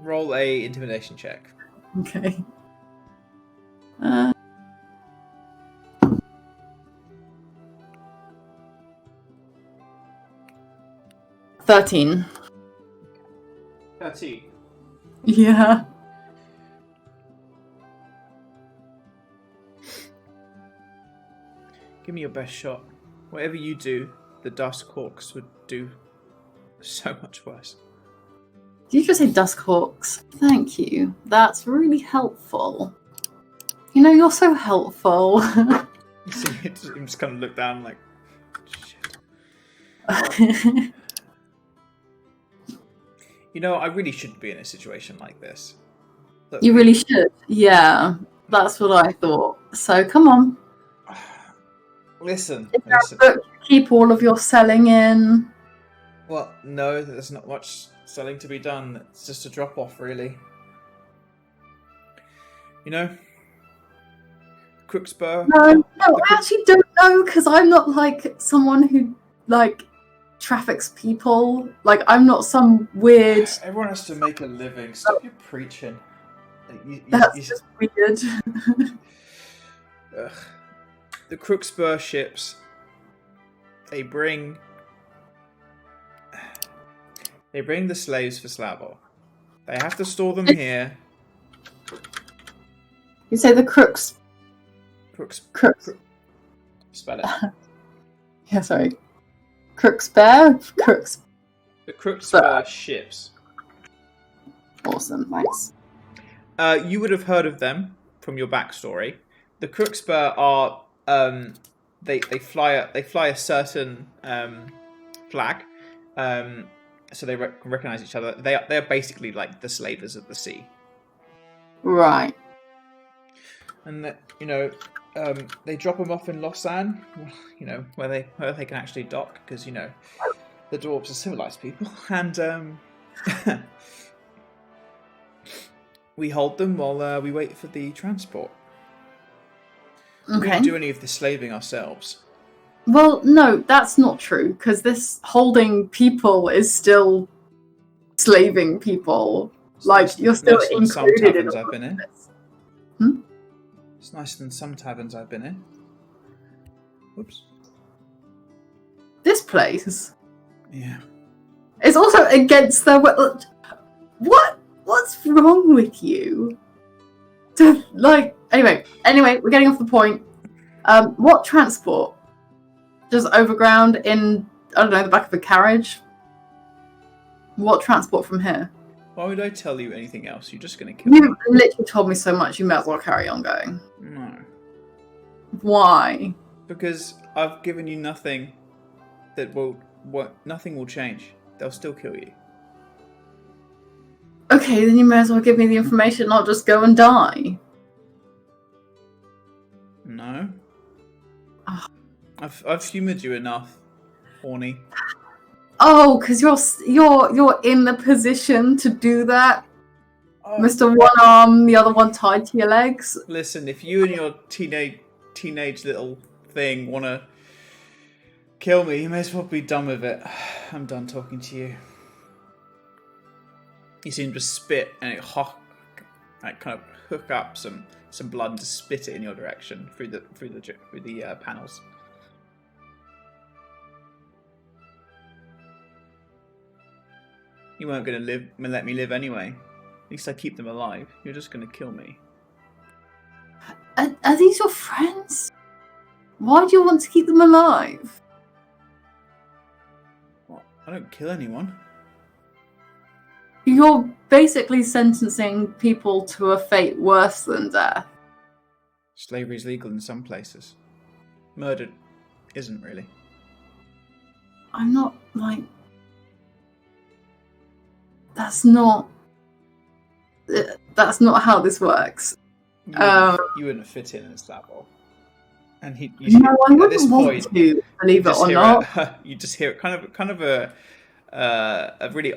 Roll a intimidation check. Okay. 13. 13. Yeah. Give me your best shot. Whatever you do, the Dusk Hawks would do so much worse. Did you just say Dusk Hawks? Thank you. That's really helpful. You know, you're so helpful. You see, I'm just kind of look down like, shit. You know, I really shouldn't be in a situation like this. Look, You really should. Yeah, that's what I thought. So come on. Listen. Is there a book to keep all of your selling in? Well, no, there's not much selling to be done. It's just a drop-off, really. You know? Crookspur. No, I actually don't know, because I'm not, like, someone who, like, traffics people. Like, I'm not some weird... Everyone has to make a living. Stop your preaching. That's just weird. Ugh. The Crookspur ships, they bring the slaves for Slavor. They have to store them here. You say the crooks. Spell it. Yeah, sorry. Crooksbear? Crooks. The Crookspur ships. Awesome, thanks. You would have heard of them from your backstory. The Crookspur are they fly a certain flag, so they recognize each other. They're basically like the slavers of the sea. Right. And they drop them off in Lossan, where they can actually dock, because the dwarves are civilized people, and we hold them while we wait for the transport. Okay. We don't do any of the slaving ourselves. Well, no, that's not true, because this holding people is still slaving people. Like, you're still included some taverns in I've been in. Hmm? It's nicer than some taverns I've been in. Whoops. This place Yeah. is also against their... What's wrong with you? Anyway, we're getting off the point. What transport? Just overground in, I don't know, the back of a carriage? What transport from here? Why would I tell you anything else? You're just going to kill me. You literally told me so much, you may as well carry on going. No. Why? Because I've given you nothing nothing will change. They'll still kill you. Okay, then you may as well give me the information, not just go and die. No. Oh. I've humoured you enough, horny. Oh, because you're in the position to do that, Mr. One Arm, the other one tied to your legs. Listen, if you and your teenage little thing want to kill me, you may as well be done with it. I'm done talking to you. You seem to spit and kind of hook up some blood and just spit it in your direction through the panels. You weren't going to let me live anyway. At least I keep them alive. You're just going to kill me. Are these your friends? Why do you want to keep them alive? What? I don't kill anyone. You're basically sentencing people to a fate worse than death. Slavery is legal in some places. Murder isn't really. I'm not, like... That's not how this works. You wouldn't fit in as Slavor. And No, I at wouldn't this want point, to, believe it or not. you just hear kind of a really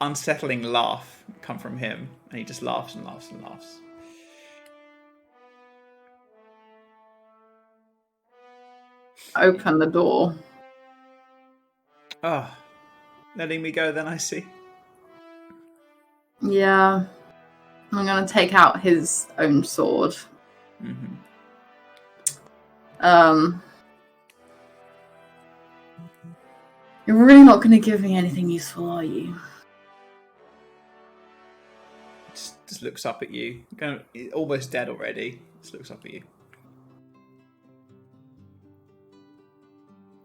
unsettling laugh come from him, and he just laughs and laughs and laughs. Open the door. Oh, letting me go then, I see. Yeah. I'm going to take out his own sword. Mm-hmm. You're really not going to give me anything useful, are you? Just looks up at you. Kind of almost dead already. Just looks up at you.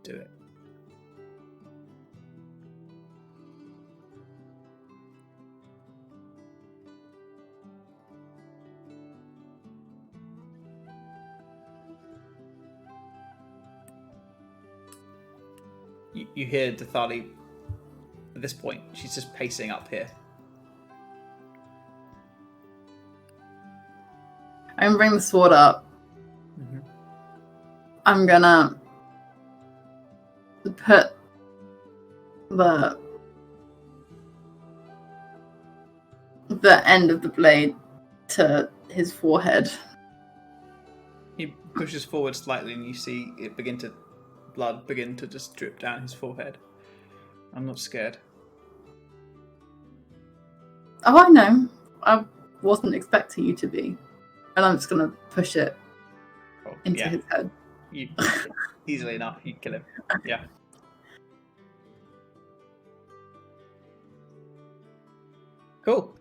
Do it. You hear Dythali at this point. She's just pacing up here. I'm gonna bring the sword up. Mm-hmm. I'm gonna put the end of the blade to his forehead. He pushes forward slightly, and you see it blood begin to just drip down his forehead. I'm not scared. Oh, I know. I wasn't expecting you to be. And I'm just going to push it into his head. You easily enough, you kill him. Yeah. Cool.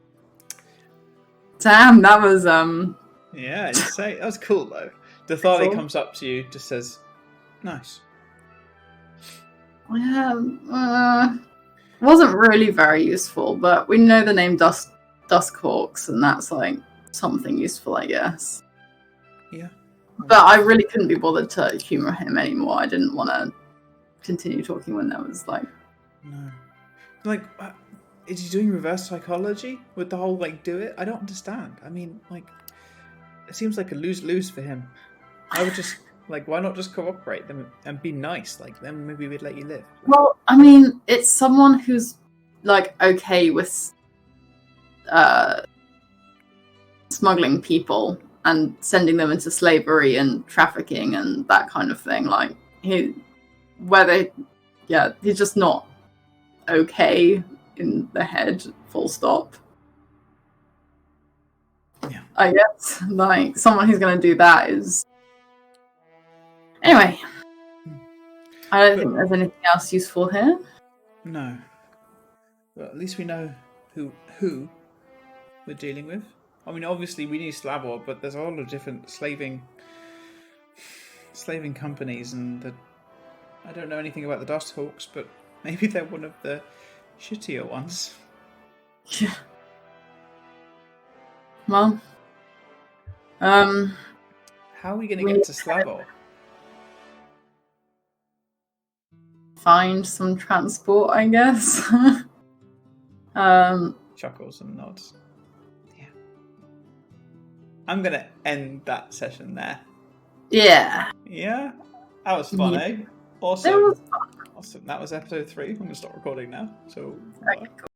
Damn, that was Yeah, insane. That was cool though. Dythali comes up to you, just says, "Nice." Yeah, wasn't really very useful, but we know the name Duskhawks, and that's like something useful, I guess. Yeah. But I really couldn't be bothered to humour him anymore. I didn't want to continue talking when there was like... No. Like, is he doing reverse psychology with the whole, like, do it? I don't understand. I mean, like, it seems like a lose-lose for him. I would just... Like, why not just cooperate them and be nice? Like, then maybe we'd let you live. Well, I mean, it's someone who's, like, okay with smuggling people and sending them into slavery and trafficking and that kind of thing. Like, he's just not okay in the head, full stop. Yeah. I guess, like, someone who's going to do that is... Anyway, I don't think there's anything else useful here. No. But at least we know who we're dealing with. I mean, obviously we need Slavor, but there's a lot of different slaving companies, and I don't know anything about the Dusthawks, but maybe they're one of the shittier ones. Yeah. Well, how are we going to get to Slavor? Find some transport, I guess. Chuckles and nods. Yeah. I'm gonna end that session there. Yeah. Yeah? That was fun, eh? Awesome. That was fun. Awesome. That was episode 3. I'm gonna stop recording now. So Okay, cool.